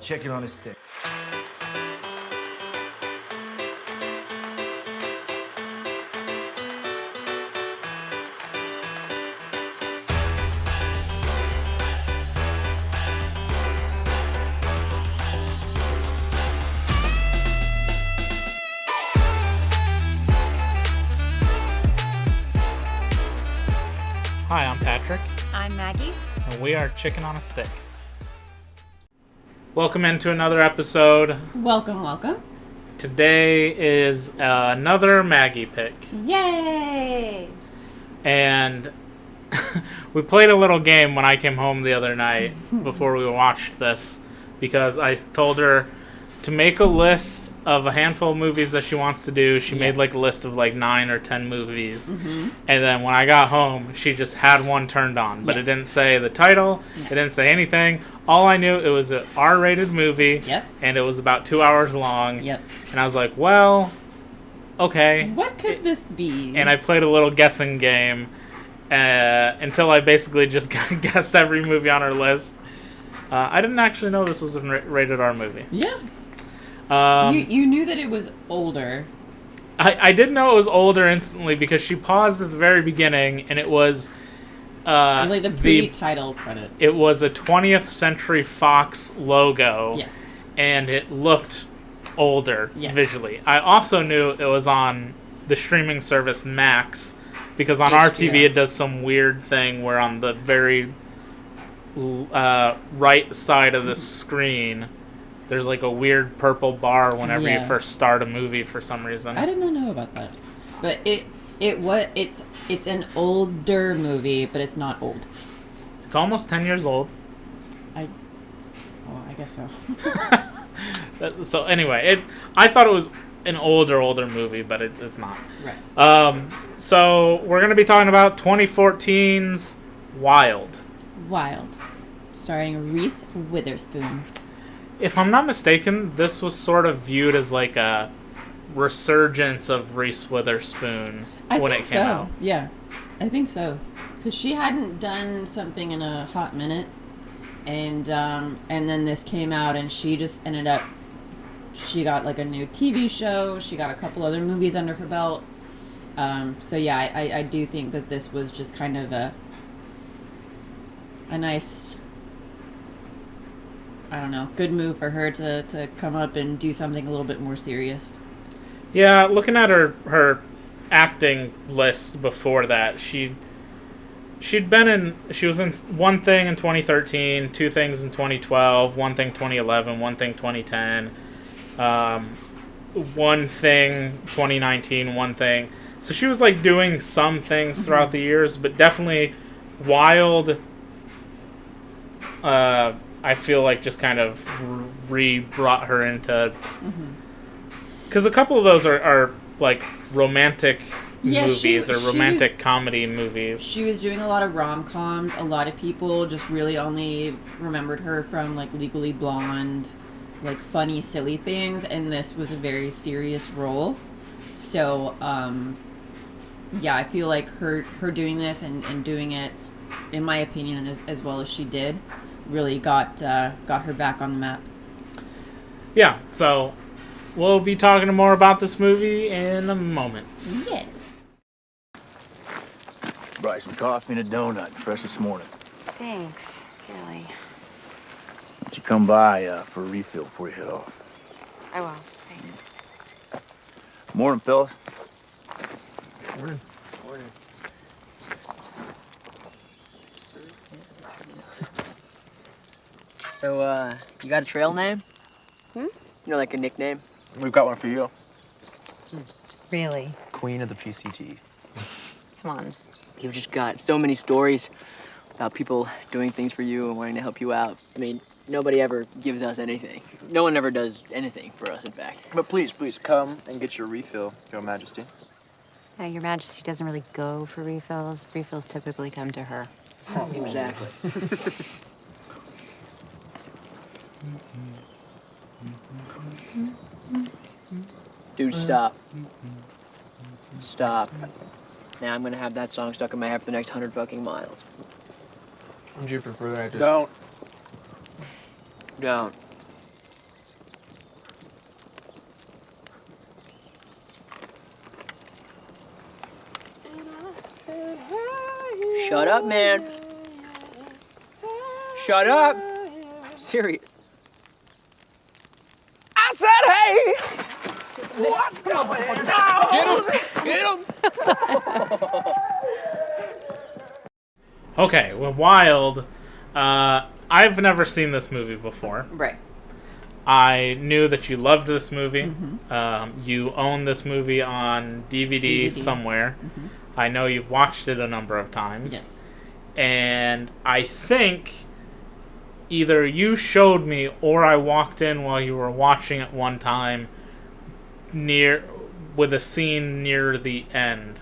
Chicken on a stick. Hi, I'm Patrick, I'm Maggie. and we are Chicken on a Stick. Welcome into another episode. Welcome. Today is another Maggie pick, Yay! and we played a little game when I came home the other night before we watched this, because I told her to make a list of a handful of movies that she wants to do. She made like a list of like 9 or 10 movies, and then when I got home, she just had one turned on, but it didn't say the title, it didn't say anything. All I knew, it was an R-rated movie, and it was about 2 hours long, and I was like, well, okay. What could this be? And I played a little guessing game until I basically just guessed every movie on her list. I didn't actually know this was a rated R movie. Yeah. You knew that it was older. I did know it was older instantly because she paused at the very beginning, and it was like the pre-title credits. It was a 20th Century Fox logo. Yes. And it looked older visually. I also knew it was on the streaming service Max, because on our TV it does some weird thing where on the very right side of the screen there's like a weird purple bar whenever you first start a movie for some reason. I did not know about that. But it's an older movie, but it's not old. It's almost 10 years old. I guess so. So anyway, I thought it was an older movie, but it's not. Right. So we're going to be talking about 2014's Wild. Starring Reese Witherspoon. If I'm not mistaken, this was sort of viewed as like a resurgence of Reese Witherspoon when it came out. Yeah, I think so. Because she hadn't done something in a hot minute, and then this came out, and she just ended up. She got like a new TV show. She got a couple other movies under her belt. So yeah, I do think that this was just kind of a nice. I don't know, good move for her to come up and do something a little bit more serious. Yeah, looking at her acting list before that, she was in One Thing in 2013, Two Things in 2012, One Thing 2011, One Thing 2010, One Thing 2019, One Thing. So she was like doing some things throughout the years, but definitely Wild. I feel like just kind of brought her into... Because a couple of those are like romantic movies or romantic comedy movies. She was doing a lot of rom-coms. A lot of people just really only remembered her from like Legally Blonde, like funny, silly things. And this was a very serious role. So, yeah, I feel like her doing this and doing it, in my opinion, as well as she did, really got her back on the map. Yeah, so we'll be talking more about this movie in a moment. Yeah. Brought some coffee and a donut, fresh this morning. Thanks, Kelly. Why don't you come by for a refill before you head off? I will. Thanks. Morning, fellas. Morning. So, you got a trail name? You know, like a nickname? We've got one for you. Really? Queen of the PCT. Come on. You've just got so many stories about people doing things for you and wanting to help you out. I mean, nobody ever gives us anything. No one ever does anything for us, in fact. But please, come and get your refill, Your Majesty. Your Majesty doesn't really go for refills. Refills typically come to her. Exactly. Dude, stop. Stop. Now I'm gonna have that song stuck in my head for the next 100 fucking miles. Would you prefer that I just... Don't. Don't. Shut up, man. Shut up. I'm serious. I said, hey! What's going on? Get him! Get him! Okay, well, Wild. I've never seen this movie before. Right. I knew that you loved this movie. Mm-hmm. You own this movie on DVD. Somewhere. Mm-hmm. I know you've watched it a number of times. Yes. And I think either you showed me or I walked in while you were watching it one time with a scene near the end.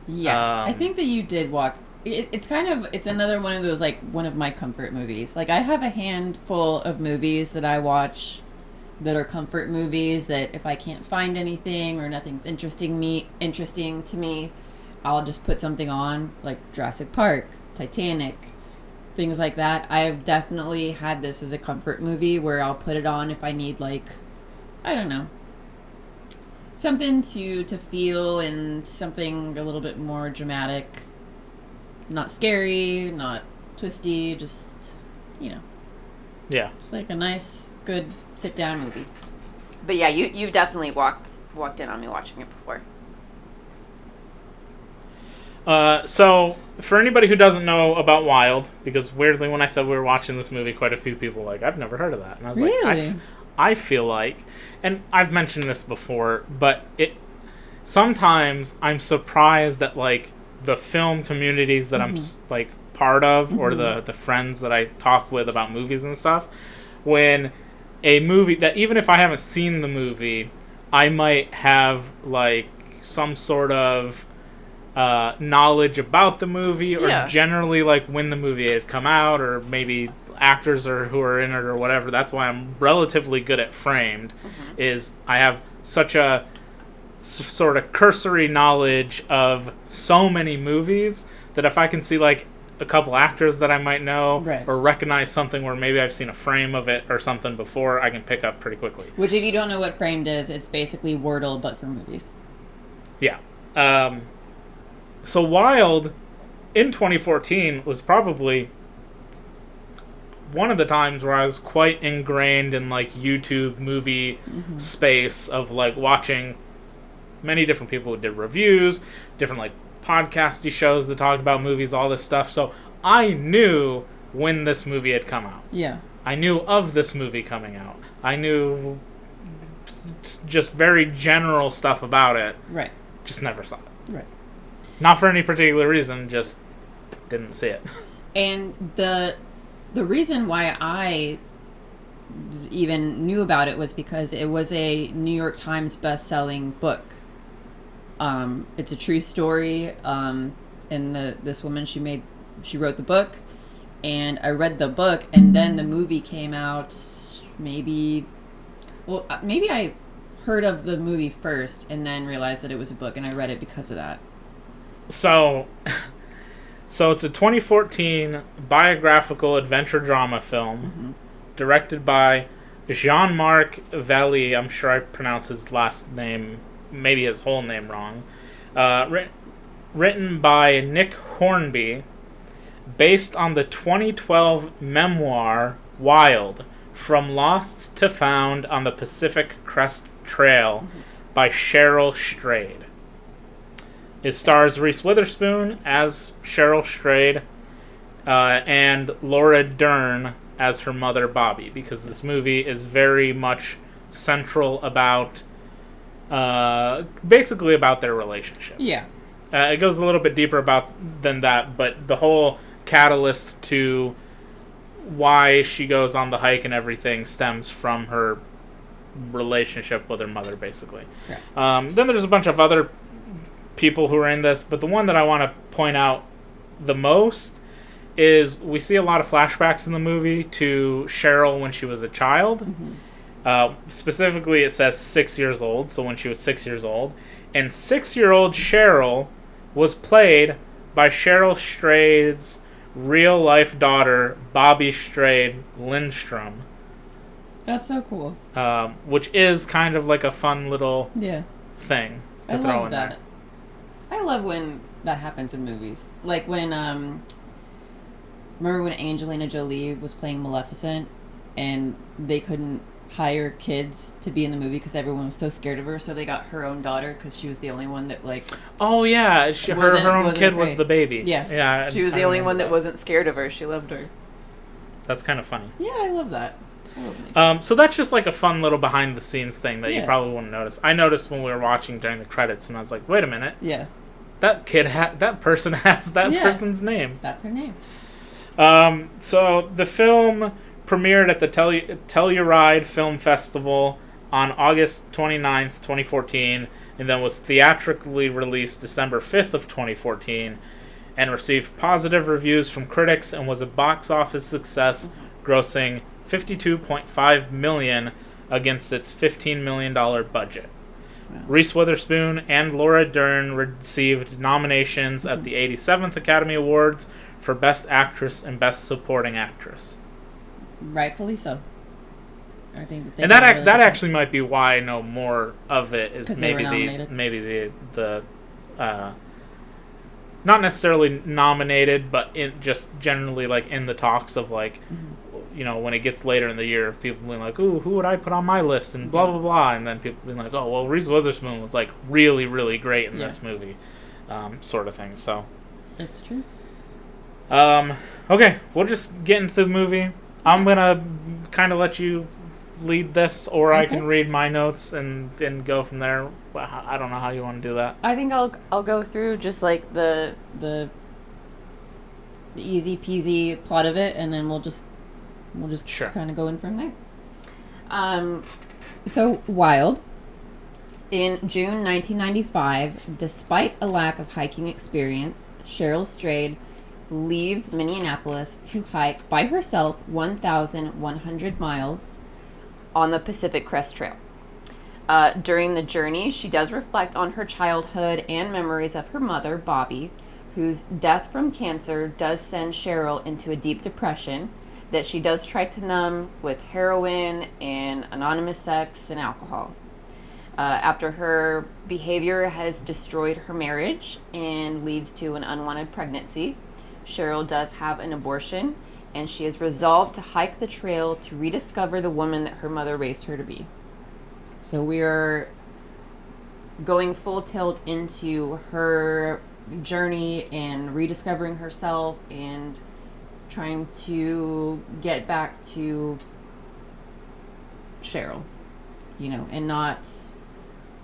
Yeah. I think that you did walk. It's another one of those, like, one of my comfort movies. Like, I have a handful of movies that I watch that are comfort movies that if I can't find anything or nothing's interesting to me, I'll just put something on, like Jurassic Park, Titanic, things like that. I've definitely had this as a comfort movie where I'll put it on if I need, like, I don't know, something to feel and something a little bit more dramatic. Not scary, not twisty, just, Yeah. just like a nice, good sit-down movie. But yeah, you've definitely walked in on me watching it before. So, for anybody who doesn't know about Wild, because weirdly when I said we were watching this movie, quite a few people were like, I've never heard of that. And I was Really? like, I feel like, and I've mentioned this before, but sometimes I'm surprised at, like, the film communities that I'm, like, part of, or the friends that I talk with about movies and stuff, when a movie that, even if I haven't seen the movie, I might have, like, some sort of knowledge about the movie, or generally, like, when the movie had come out, or maybe actors or who are in it or whatever. That's why I'm relatively good at Framed, is I have such a sort of cursory knowledge of so many movies that if I can see, like, a couple actors that I might know, or recognize something where maybe I've seen a frame of it or something before, I can pick up pretty quickly. Which, if you don't know what Framed is, it's basically Wordle, but for movies. Yeah. So Wild, in 2014, was probably one of the times where I was quite ingrained in, like, YouTube movie space of, like, watching many different people who did reviews, different, like, podcasty shows that talked about movies, all this stuff. So I knew when this movie had come out. Yeah. I knew of this movie coming out. I knew just very general stuff about it. Right. Just never saw it. Right. Not for any particular reason, just didn't see it. And the reason why I even knew about it was because it was a New York Times best-selling book. It's a true story. And this woman, she wrote the book, and I read the book, and then the movie came out. Maybe I heard of the movie first, and then realized that it was a book, and I read it because of that. So it's a 2014 biographical adventure drama film, directed by Jean-Marc Vallée. I'm sure I pronounced his last name, maybe his whole name, wrong. Written by Nick Hornby, based on the 2012 memoir Wild, From Lost to Found on the Pacific Crest Trail by Cheryl Strayed. It stars Reese Witherspoon as Cheryl Strayed, and Laura Dern as her mother, Bobby, because this movie is very much central about, basically about their relationship. Yeah. It goes a little bit deeper than that, but the whole catalyst to why she goes on the hike and everything stems from her relationship with her mother, basically. Right. Then there's a bunch of other people who are in this, but the one that I want to point out the most is we see a lot of flashbacks in the movie to Cheryl when she was a child. Specifically, it says 6 years old, so when she was 6 years old. And 6-year-old Cheryl was played by Cheryl Strayed's real-life daughter, Bobby Strayed Lindstrom. That's so cool. Which is kind of like a fun little Yeah. thing to I throw love in that. there. I love when that happens in movies. Like when remember when Angelina Jolie was playing Maleficent and they couldn't hire kids to be in the movie because everyone was so scared of her, so they got her own daughter because she was the only one that like Oh yeah, her own kid was afraid. the baby. Yeah, she was the only one that wasn't scared of her. She loved her. That's kind of funny. Yeah, I love that. I love So that's just like a fun little behind the scenes thing that you Yeah. probably wouldn't notice. I noticed when we were watching during the credits, and I was like, wait a minute, yeah, that person has that Yeah. person's name. that's her name. So the film premiered at the Telluride Film Festival on August 29th, 2014, and then was theatrically released December 5th of 2014, and received positive reviews from critics and was a box office success, grossing $52.5 million against its $15 million budget. Wow. Reese Witherspoon and Laura Dern received nominations at the 87th Academy Awards for Best Actress and Best Supporting Actress. Rightfully so. I think that they And did a that really that good job. actually might be why I know more of it is 'Cause they were maybe nominated. the not necessarily nominated, but in just generally like in the talks of like you know, when it gets later in the year of people being like, ooh, who would I put on my list and blah blah blah, and then people being like, oh well, Reese Witherspoon was like really really great in this movie, sort of thing. So It's true. okay, we'll just get into the movie. I'm gonna kind of let you lead this, or I can Okay. read my notes and go from there. I don't know how you want to do that. I think I'll go through just like the easy peasy plot of it, and then we'll just Sure. kind of go in from there. So Wild. In June 1995, despite a lack of hiking experience, Cheryl Strayed leaves Minneapolis to hike by herself 1,100 miles on the Pacific Crest Trail. During the journey, she does reflect on her childhood and memories of her mother, Bobby, whose death from cancer does send Cheryl into a deep depression that she does try to numb with heroin and anonymous sex and alcohol. After her behavior has destroyed her marriage and leads to an unwanted pregnancy, Cheryl does have an abortion, and she is resolved to hike the trail to rediscover the woman that her mother raised her to be. So we're going full tilt into her journey and rediscovering herself and trying to get back to Cheryl, you know, and not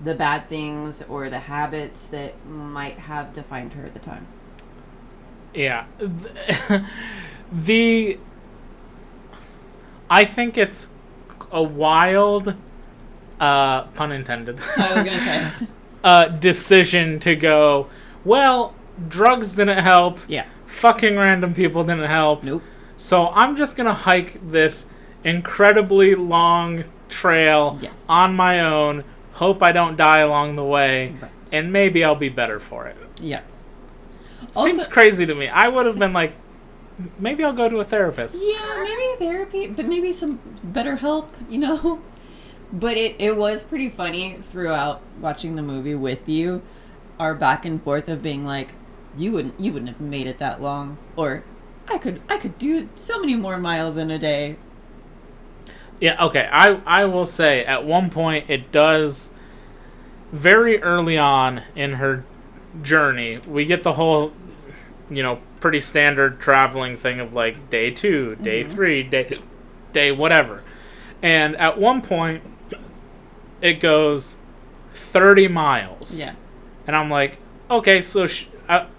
the bad things or the habits that might have defined her at the time. Yeah. I think it's a wild, pun intended, I was gonna say. decision to go, well, drugs didn't help. Yeah. Fucking random people didn't help. Nope. So I'm just going to hike this incredibly long trail Yes. on my own, hope I don't die along the way, Right. and maybe I'll be better for it. Yeah. Seems Also- crazy to me. I would have been like, maybe I'll go to a therapist. Yeah, maybe therapy, but maybe some better help, you know? But it was pretty funny throughout watching the movie with you, our back and forth of being like, you wouldn't have made it that long, or I could do so many more miles in a day. Yeah, okay. I will say at one point it does very early on in her journey, we get the whole, you know, pretty standard traveling thing of like day 2, day 3, day whatever. And at one point it goes 30 miles. Yeah. And I'm like, okay, so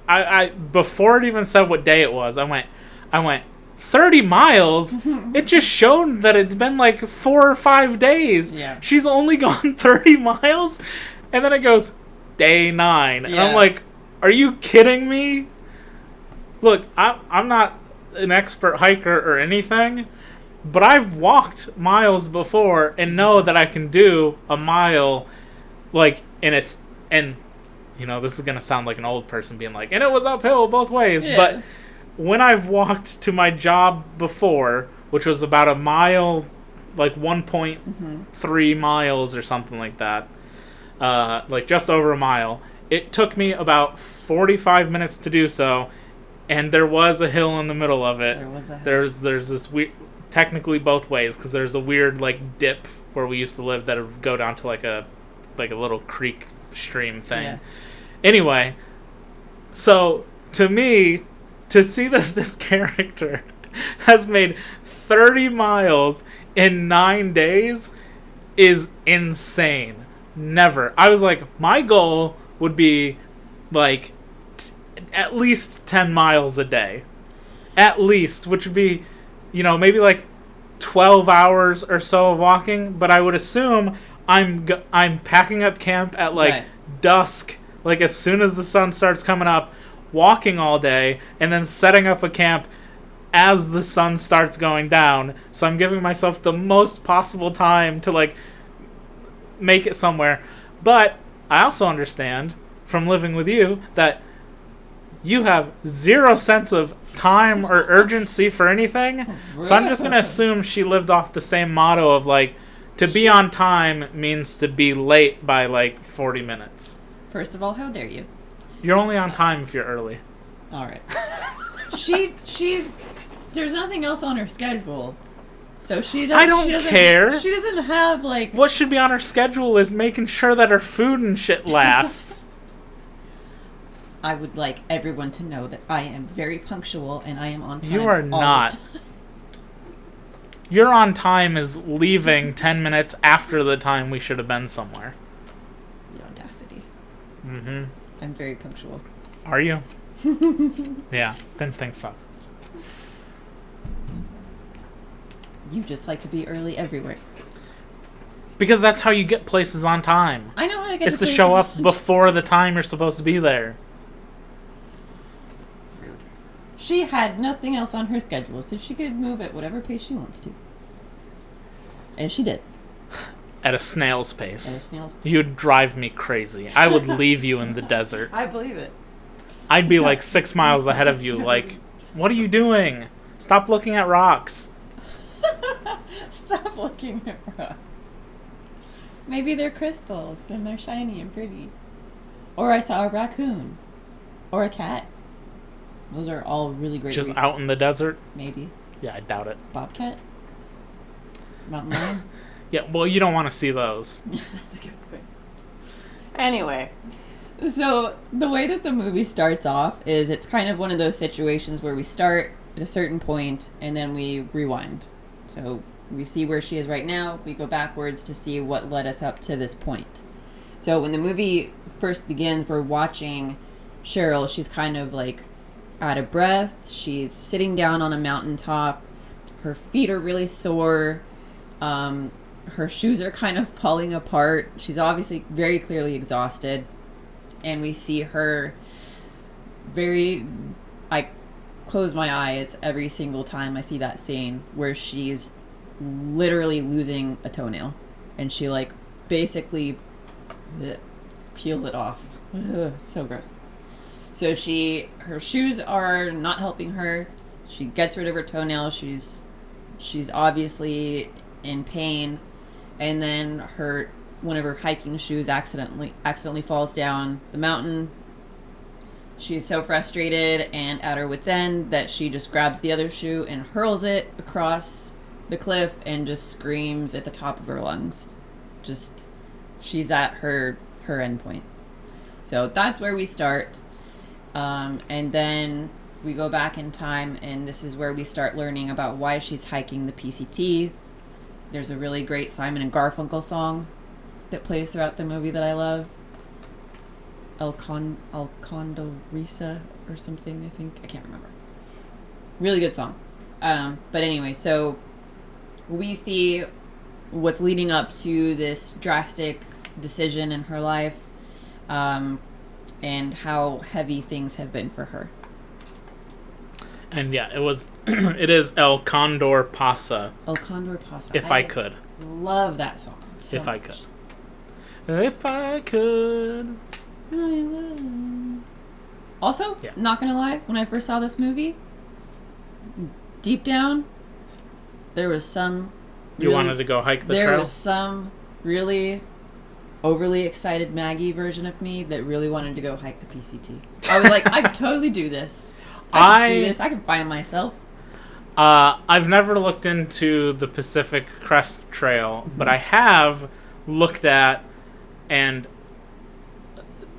I before it even said what day it was, I went 30 miles? It just showed that it's been like 4 or 5 days. Yeah. She's only gone 30 miles? And then it goes day 9. And I'm Yeah. like, are you kidding me? Look, I'm not an expert hiker or anything, but I've walked miles before and know that I can do a mile, like, and you know, this is going to sound like an old person being like, and it was uphill both ways, Yeah. but when I've walked to my job before, which was about a mile, like 1.3 miles or something like that, like just over a mile, It took me about 45 minutes to do so, and there was a hill in the middle of it. There was a hill. There's this weird, technically both ways, because there's a weird like dip where we used to live that would go down to like a little creek stream thing. Yeah. Anyway, so to me, to see that this character has made 30 miles in 9 days is insane. Never. I was like, my goal would be like at least 10 miles a day. At least, which would be, maybe like 12 hours or so of walking, but I would assume I'm packing up camp at like Right. dusk, like as soon as the sun starts coming up, walking all day, and then setting up a camp as the sun starts going down. So I'm giving myself the most possible time to like make it somewhere. But I also understand from living with you that you have zero sense of time or urgency for anything. So I'm just going to assume she lived off the same motto of like, to be on time means to be late by like 40 minutes. First of all, how dare you? You're only on time if you're early. All right. She's there's nothing else on her schedule. So she doesn't. I don't care. She doesn't have like. What should be on her schedule is making sure that her food and shit lasts. I would like everyone to know that I am very punctual and I am on time. You are all the not. time. Your on time is leaving 10 minutes after the time we should have been somewhere. The audacity. Mm-hmm. I'm very punctual. Are you? Yeah, didn't think so. You just like to be early everywhere. Because that's how you get places on time. I know how to get. It's to show up before the time you're supposed to be there. She had nothing else on her schedule, so she could move at whatever pace she wants to. And she did. At a snail's At a pace. snail's pace. You'd drive me crazy. I would leave you in the desert. I believe it. I'd be like 6 miles ahead of you, like, what are you doing? Stop looking at rocks. Stop looking at rocks. Maybe they're crystals and they're shiny and pretty. Or I saw a raccoon. Or a cat. Those are all really great Just reasons. out in the desert? Maybe. Yeah, I doubt it. Bobcat? Mountain lion? Yeah, well, you don't want to see those. That's a good point. Anyway. So, the way that the movie starts off is it's kind of one of those situations where we start at a certain point and then we rewind. So, we see where she is right now, we go backwards to see what led us up to this point. So, when the movie first begins, we're watching Cheryl. She's kind of like out of breath. She's sitting down on a mountaintop. Her feet are really sore. Her shoes are kind of falling apart. She's obviously very clearly exhausted. And we see her I close my eyes every single time I see that scene where she's literally losing a toenail. And she like basically peels it off. Ugh, so gross. So her shoes are not helping her. She gets rid of her toenail. She's obviously in pain. And then one of her hiking shoes accidentally falls down the mountain. She's so frustrated and at her wit's end that she just grabs the other shoe and hurls it across the cliff and just screams at the top of her lungs. Just, she's at her end point. So that's where we start. And then we go back in time, and this is where we start learning about why she's hiking the PCT. There's a really great Simon and Garfunkel song that plays throughout the movie that I love. El Condorisa or something, I think. I can't remember. Really good song. But anyway, so we see what's leading up to this drastic decision in her life, and how heavy things have been for her. And yeah, it is El Condor Pasa. El Condor Pasa. If I could. Love that song. So If I much. could. If I could. I will. Also, Yeah. not gonna lie, when I first saw this movie, deep down, there was some. You wanted to go hike the there trail? was some really overly excited Maggie version of me that really wanted to go hike the PCT. I was like, I could totally do this. I could do this. I can find myself. I've never looked into the Pacific Crest Trail, but I have looked at, and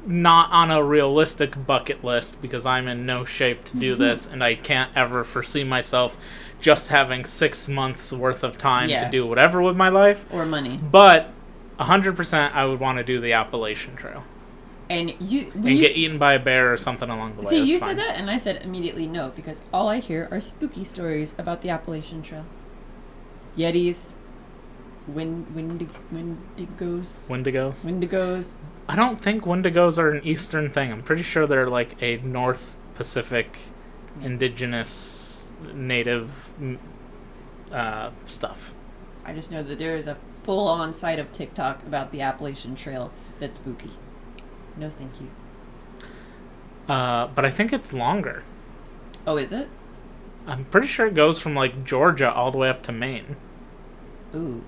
not on a realistic bucket list because I'm in no shape to do this, and I can't ever foresee myself just having 6 months worth of time to do whatever with my life. Or money. But 100% I would want to do the Appalachian Trail. And get eaten by a bear or something along the way. See, That's you fine. said that, and I said immediately no, because all I hear are spooky stories about the Appalachian Trail. Yetis, Wendigos. I don't think Wendigos are an Eastern thing. I'm pretty sure they're like a North Pacific indigenous native stuff. I just know that there is a full-on site of TikTok about the Appalachian Trail that's spooky. No, thank you. But I think it's longer. Oh, is it? I'm pretty sure it goes from like Georgia all the way up to Maine. Ooh.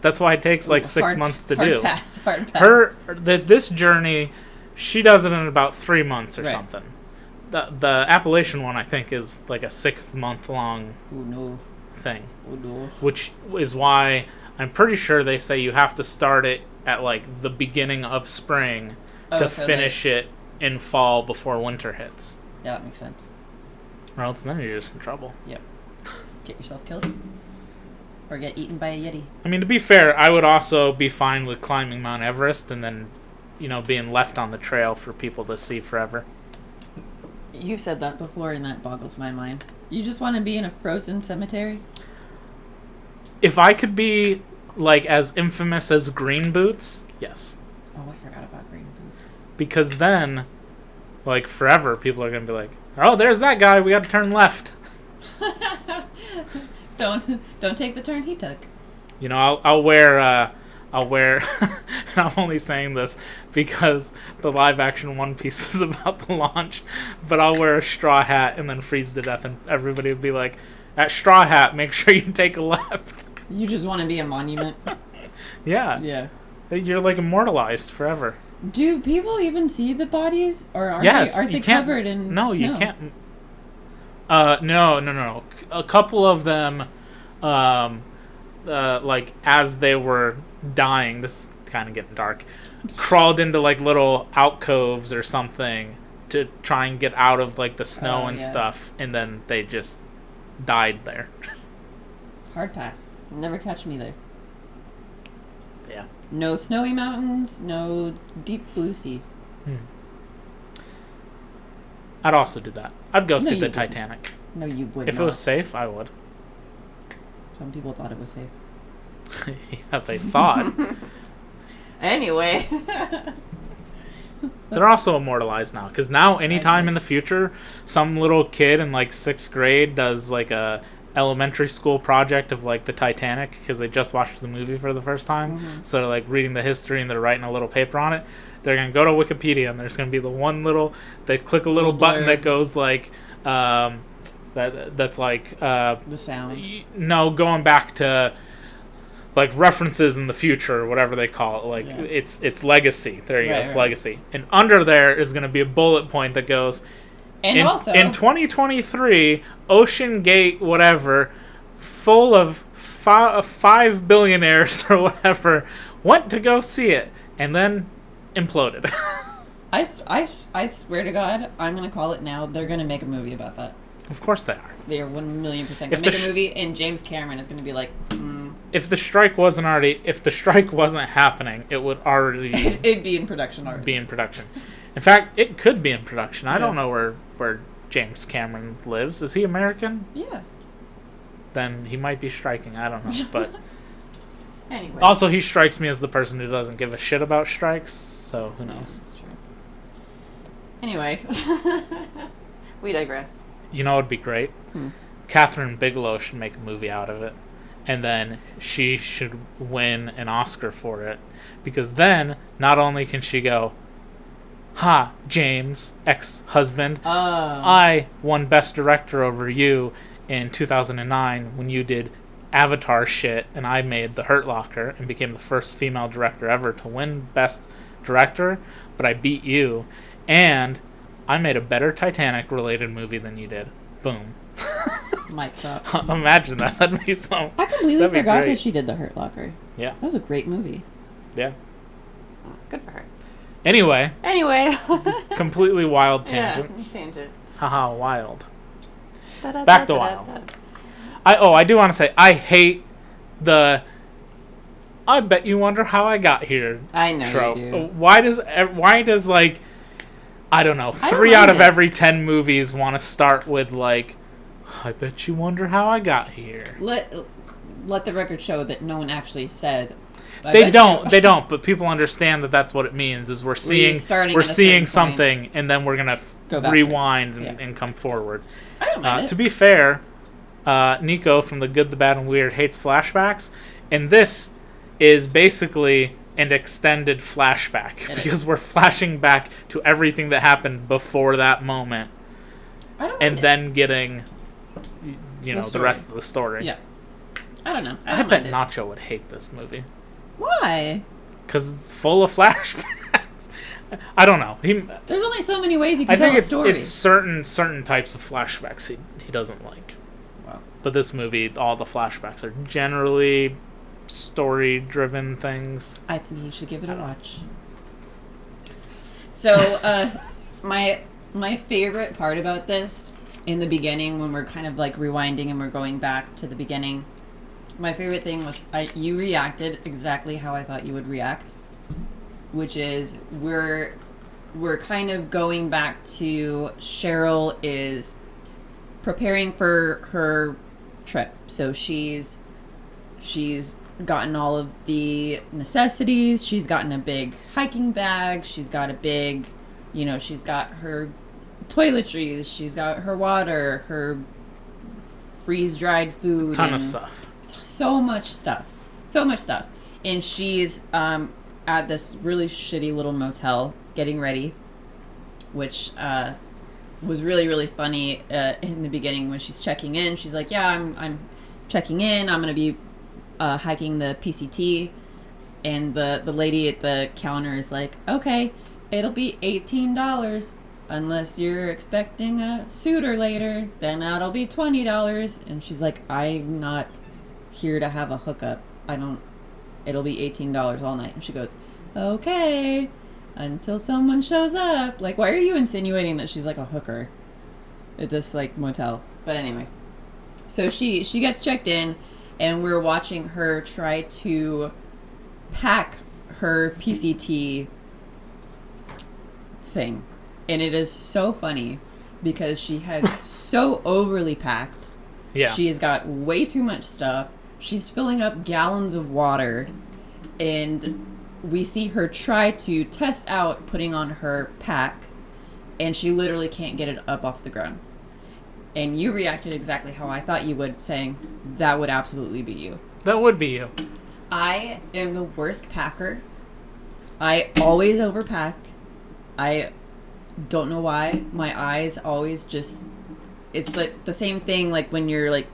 That's why it takes like 6 months to do. Hard pass. This journey, she does it in about 3 months or something. The Appalachian one, I think, is like a 6 month long thing. Oh no. Which is why I'm pretty sure they say you have to start it at like the beginning of spring to finish it in fall before winter hits. Yeah, that makes sense. Or else then you're just in trouble. Yep. Get yourself killed. Or get eaten by a Yeti. I mean, to be fair, I would also be fine with climbing Mount Everest and then, being left on the trail for people to see forever. You said that before, and that boggles my mind. You just want to be in a frozen cemetery? If I could be, like, as infamous as Green Boots, yes. Oh, I forgot about Green Boots. Because then, like, forever, people are going to be like, oh, there's that guy, we got to turn left. Don't take the turn he took. I'll wear, and I'm only saying this because the live action One Piece is about the launch, but I'll wear a straw hat and then freeze to death, and everybody would be like, at Straw Hat, make sure you take a left. You just want to be a monument? Yeah. Yeah. You're like immortalized forever. Do people even see the bodies? Or aren't they covered in snow? You can't. No. A couple of them, like, as they were dying, this is kind of getting dark, crawled into, like, little alcoves or something to try and get out of, like, the snow and stuff, and then they just died there. Hard pass. Never catch me there. Yeah. No snowy mountains, no deep blue sea. I'd also do that. I'd go see the Titanic. No, you wouldn't. If it was safe, I would. Some people thought it was safe. Yeah, they thought. Anyway. They're also immortalized now, because now anytime in the future some little kid in like 6th grade does like a elementary school project of like the Titanic because they just watched the movie for the first time, so they're like reading the history and they're writing a little paper on it, they're going to go to Wikipedia and there's going to be the one little, they click a little button that goes like that's like the sound. No, going back to like references in the future or whatever they call it, like it's legacy. There you go, it's legacy. And under there is going to be a bullet point that goes, and also in 2023, Ocean Gate whatever, full of five billionaires or whatever, went to go see it and then imploded. I swear to God, I'm going to call it now. They're going to make a movie about that. Of course they are. They are 1,000,000% going to make a movie, and James Cameron is going to be like, If the strike wasn't happening, it would already it'd be in production already. Be in production. In fact, it could be in production. I don't know where James Cameron lives. Is he American? Yeah. Then he might be striking. I don't know, but anyway. Also, he strikes me as the person who doesn't give a shit about strikes. So who knows? That's true. Anyway, we digress. You know, it'd be great. Catherine Bigelow should make a movie out of it, and then she should win an Oscar for it, because then not only can she go, "Ha, James, ex-husband, I won Best Director over you in 2009 when you did Avatar shit, and I made The Hurt Locker and became the first female director ever to win Best Director, but I beat you, and I made a better Titanic-related movie than you did. Boom. Mic drop. Imagine that. That'd be so... I completely that'd be forgot great. that she did The Hurt Locker. Yeah. That was a great movie. Yeah. Good for her. Anyway, Anyway. completely wild Yeah, tangents. tangent. Haha, wild. Back to wild. I do want to say, I hate the I bet you wonder how I got here I know trope. you do. Why does like, I don't know, I don't 3 out mind of it. every 10 movies want to start with like, I bet you wonder how I got here. Let the record show that no one actually says. They don't, but people understand that that's what it means. Is we're seeing starting at a seeing certain point. something, and then we're gonna Go backwards. rewind and, Yeah. and come forward. I don't mind it. To be fair, Nico from The Good, the Bad, and Weird hates flashbacks, and this is basically an extended flashback It because we're flashing back to everything that happened before that moment, I don't mind and it. then getting, the story. rest of the story. Yeah. I don't know. I don't bet mind it. Nacho would hate this movie Why? because it's full of flashbacks. I don't know. There's only so many ways you I can tell think a story. it's certain types of flashbacks he doesn't like. Wow. But this movie, all the flashbacks are generally story-driven things. I think you should give it a watch. So, my favorite part about this, in the beginning, when we're kind of like rewinding and we're going back to the beginning, my favorite thing was you reacted exactly how I thought you would react, which is we're kind of going back to Cheryl is preparing for her trip. So she's gotten all of the necessities. She's gotten a big hiking bag. She's got a big, she's got her toiletries. She's got her water, her freeze-dried food. Ton of and stuff. So much stuff. And she's at this really shitty little motel getting ready, which was really, really funny in the beginning when she's checking in. She's like, yeah, I'm checking in. I'm going to be hiking the PCT. And the lady at the counter is like, okay, it'll be $18. Unless you're expecting a suitor later, then that'll be $20. And she's like, I'm not here to have a hookup. It'll be $18 all night. And she goes, okay, until someone shows up. Like, why are you insinuating that she's like a hooker at this like motel? But anyway, so she gets checked in, and we're watching her try to pack her PCT thing. And it is so funny because she has so overly packed. Yeah. She has got way too much stuff. She's filling up gallons of water, and we see her try to test out putting on her pack, and she literally can't get it up off the ground. And you reacted exactly how I thought you would, saying that would absolutely be you. That would be you. I am the worst packer. I always overpack. I don't know why. My eyes always just... It's like the same thing like when you're like...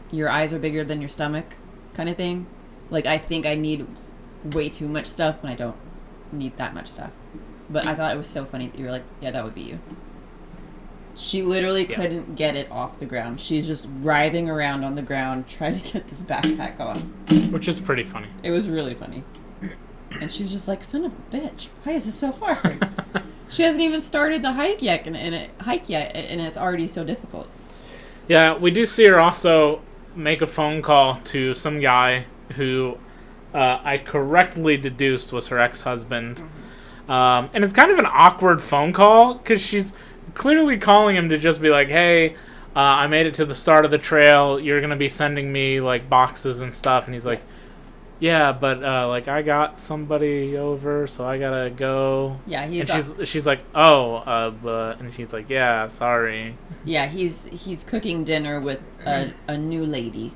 Your eyes are bigger than your stomach kind of thing. Like, I think I need way too much stuff when I don't need that much stuff. But I thought it was so funny that you were like, yeah, that would be you. She literally couldn't get it off the ground. She's just writhing around on the ground trying to get this backpack on. Which is pretty funny. It was really funny. And she's just like, son of a bitch, why is this so hard? She hasn't even started the hike yet, and it's already so difficult. Yeah, we do see her also make a phone call to some guy who I correctly deduced was her ex-husband. And it's kind of an awkward phone call because she's clearly calling him to just be like, hey, I made it to the start of the trail. You're going to be sending me like boxes and stuff. And he's like, yeah, but like I got somebody over, so I gotta go. Yeah, she's like, oh, but, and she's like, yeah, sorry. Yeah, he's cooking dinner with a new lady,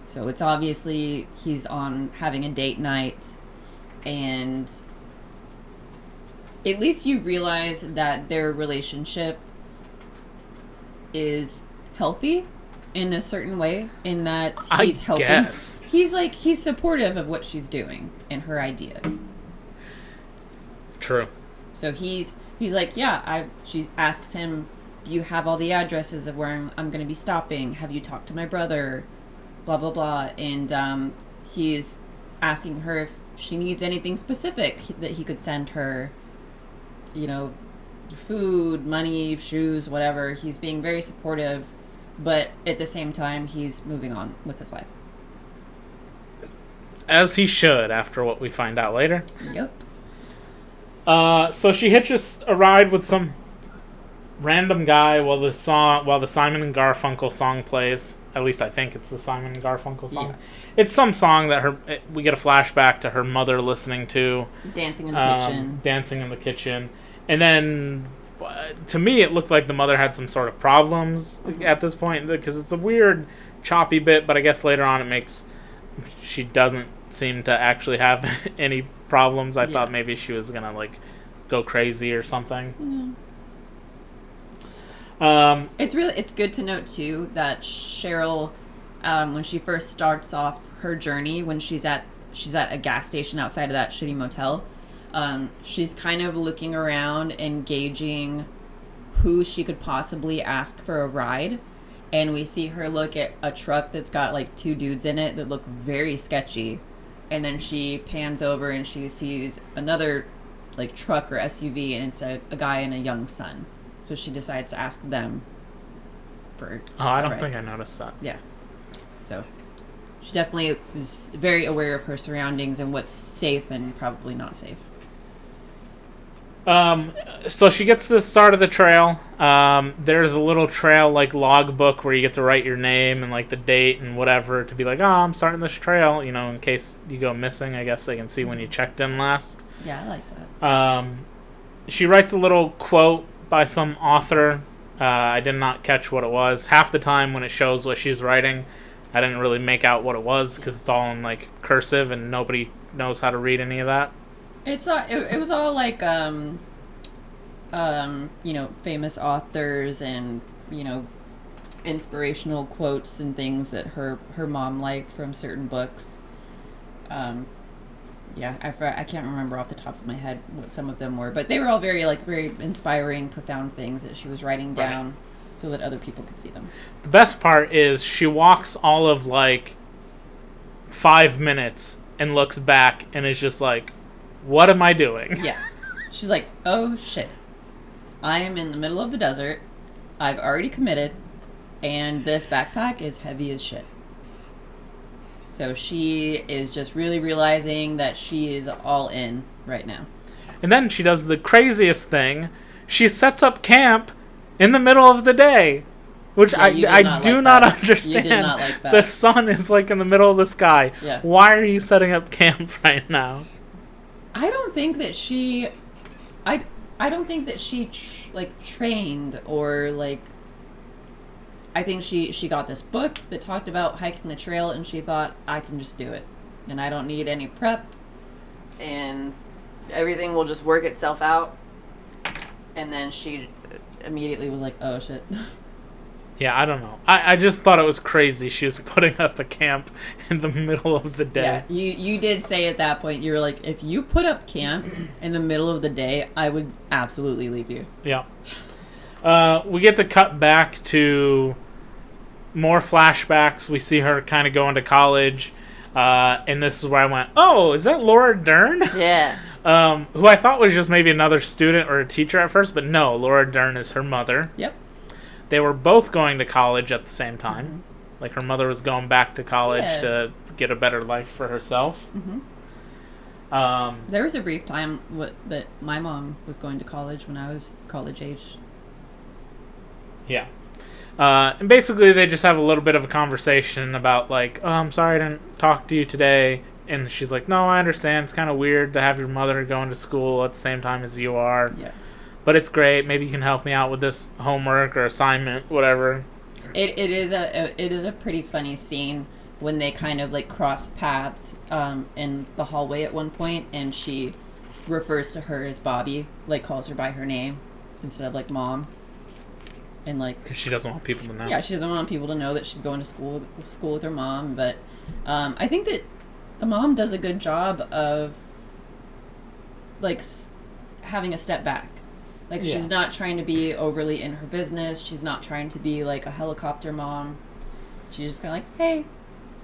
so it's obviously he's on having a date night, and at least you realize that their relationship is healthy. in a certain way, in that I he's helping. guess. He's supportive of what she's doing and her idea. True. So he's like, yeah, she asks him, do you have all the addresses of where I'm going to be stopping? Have you talked to my brother? Blah, blah, blah. And he's asking her if she needs anything specific that he could send her, you know, food, money, shoes, whatever. He's being very supportive, but at the same time, he's moving on with his life. As he should, after what we find out later. Yep. So she hitches a ride with some random guy while the Simon and Garfunkel song plays. At least I think it's the Simon and Garfunkel song. Yeah. It's some song that we get a flashback to her mother listening to. Dancing in the kitchen. Dancing in the kitchen. And then, to me, it looked like the mother had some sort of problems at this point, because it's a weird, choppy bit, but I guess later on she doesn't seem to actually have any problems. I thought maybe she was going to, like, go crazy or something. It's good to note too that Cheryl, when she first starts off her journey, when she's at a gas station outside of that shitty motel, she's kind of looking around and gauging who she could possibly ask for a ride, and we see her look at a truck that's got like 2 dudes in it that look very sketchy, and then she pans over and she sees another like truck or SUV, and it's a guy and a young son. So she decides to ask them for I don't think I noticed that. Yeah. So she definitely is very aware of her surroundings and what's safe and probably not safe. So she gets to the start of the trail. There's a little trail like log book where you get to write your name and like the date and whatever to be like, oh, I'm starting this trail, you know, in case you go missing. I guess they can see when you checked in last. Yeah, I like that. She writes a little quote by some author. I did not catch what it was. Half the time when it shows what she's writing, I didn't really make out what it was because it's all in like cursive and nobody knows how to read any of that. It was all like you know, famous authors and, you know, inspirational quotes and things that her mom liked from certain books. Yeah, I can't remember off the top of my head what some of them were, but they were all very inspiring, profound things that she was writing down so that other people could see them. The best part is she walks all of like 5 minutes and looks back and is just like, what am I doing? Yeah. She's like, oh shit. I am in the middle of the desert. I've already committed, and this backpack is heavy as shit. So she is just really realizing that she is all in right now. And then she does the craziest thing. She sets up camp in the middle of the day, which I do not understand. You did not like that. The sun is like in the middle of the sky. Yeah. Why are you setting up camp right now? I don't think that she... I don't think that she trained or like... I think she got this book that talked about hiking the trail, and she thought, I can just do it. And I don't need any prep. And everything will just work itself out. And then she immediately was like, oh shit. Yeah, I don't know. I just thought it was crazy. She was putting up a camp in the middle of the day. Yeah, you did say at that point, you were like, if you put up camp in the middle of the day, I would absolutely leave you. Yeah. We get to cut back to more flashbacks. We see her kind of going to college. And this is where I went, oh, is that Laura Dern? Yeah. Who I thought was just maybe another student or a teacher at first, but no, Laura Dern is her mother. Yep. They were both going to college at the same time. Mm-hmm. Like her mother was going back to college to get a better life for herself. Mm-hmm. There was a brief time that my mom was going to college when I was college age. Yeah. And basically they just have a little bit of a conversation about like, oh, I'm sorry I didn't talk to you today. And she's like, no, I understand. It's kind of weird to have your mother going to school at the same time as you are. Yeah. But it's great. Maybe you can help me out with this homework or assignment, whatever. It is a pretty funny scene when they kind of like cross paths in the hallway at one point, and she refers to her as Bobby, like calls her by her name instead of like mom. and like, Because she doesn't want people to know. yeah, she doesn't want people to know that she's going to school with her mom. But I think that the mom does a good job of like having a step back. Like, Yeah. she's not trying to be overly in her business. She's not trying to be like a helicopter mom. She's just kind of like, hey,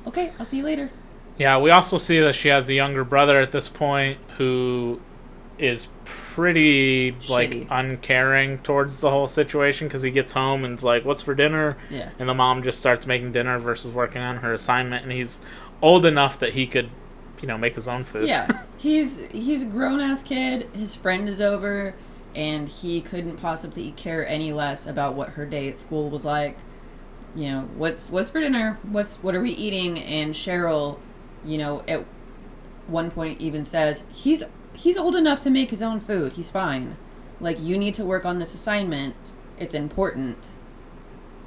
okay, I'll see you later. Yeah, we also see that she has a younger brother at this point who is pretty, like, Shitty. uncaring towards the whole situation because he gets home and is like, what's for dinner? Yeah. And the mom just starts making dinner versus working on her assignment, and he's old enough that he could, make his own food. Yeah, he's a grown-ass kid. His friend is over, and he couldn't possibly care any less about what her day at school was like. What's for dinner? What are we eating? And Cheryl, at one point even says, he's old enough to make his own food. He's fine. Like, you need to work on this assignment. It's important.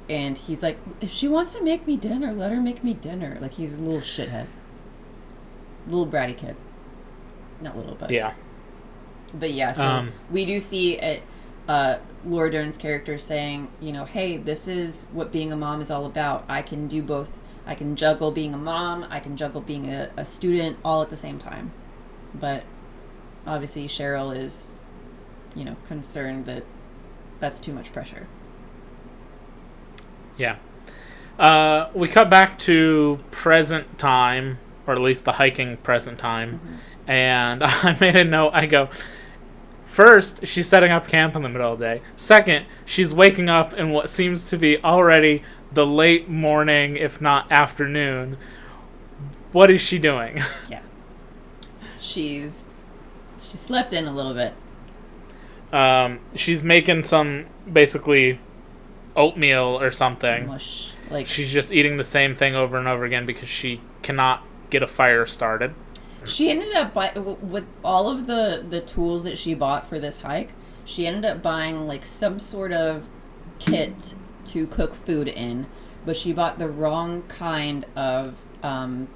And he's like, if she wants to make me dinner, let her make me dinner. Like, he's a little shithead. Little bratty kid. Not little, but... Yeah. But yeah, so we do see it, Laura Dern's character saying, hey, this is what being a mom is all about. I can do both. I can juggle being a mom. I can juggle being a student all at the same time. But obviously Cheryl is, concerned that that's too much pressure. Yeah. We cut back to present time, or at least the hiking present time. Mm-hmm. And I made a note. I go, first, she's setting up camp in the middle of the day. Second, she's waking up in what seems to be already the late morning, if not afternoon. What is she doing? Yeah. She slept in a little bit. She's making some, basically, oatmeal or something. Mush. Like, She's just eating the same thing over and over again because she cannot get a fire started. she ended up with all of the tools that she bought for this hike, she ended up buying like some sort of kit to cook food in, but she bought the wrong kind of I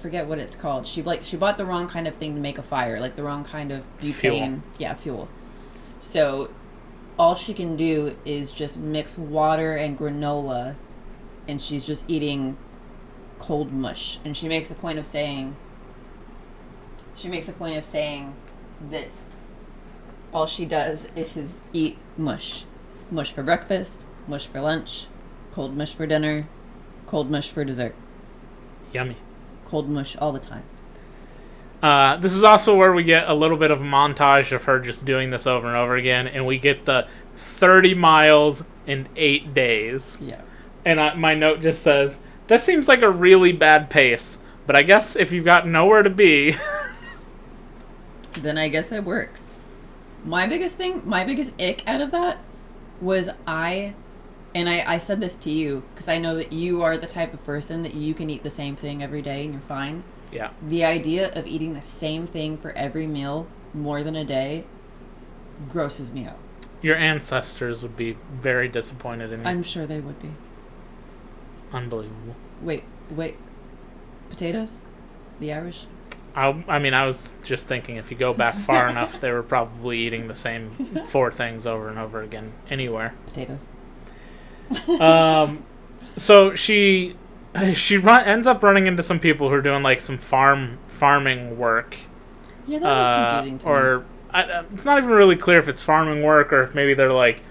forget what it's called. She bought the wrong kind of thing to make a fire, like the wrong kind of butane. Fuel. Yeah, fuel. So all she can do is just mix water and granola, and she's just eating cold mush. And she makes a point of saying that all she does is eat mush. Mush for breakfast, mush for lunch, cold mush for dinner, cold mush for dessert. Yummy. Cold mush all the time. This is also where we get a little bit of a montage of her just doing this over and over again, and we get the 30 miles in 8 days. Yeah. And my note just says, that seems like a really bad pace, but I guess if you've got nowhere to be... Then I guess it works. My biggest ick out of that was I said this to you, because I know that you are the type of person that you can eat the same thing every day and you're fine. Yeah. The idea of eating the same thing for every meal more than a day grosses me out. Your ancestors would be very disappointed in you. I'm sure they would be. Unbelievable. Wait. Potatoes? The Irish? I mean, I was just thinking if you go back far enough, they were probably eating the same 4 things over and over again anywhere. Potatoes. So she ends up running into some people who are doing like some farming work. Yeah, that was confusing to me. Or it's not even really clear if it's farming work or if maybe they're like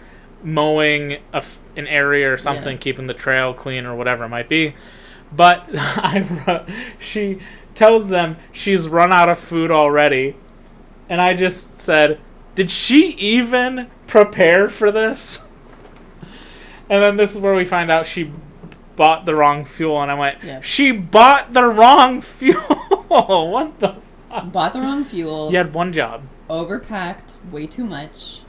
mowing an area or something, keeping the trail clean or whatever it might be. But she tells them she's run out of food already. And I just said, did she even prepare for this? And then this is where we find out she bought the wrong fuel. And I went, she bought the wrong fuel? What the fuck? Bought the wrong fuel. You had one job. Overpacked way too much.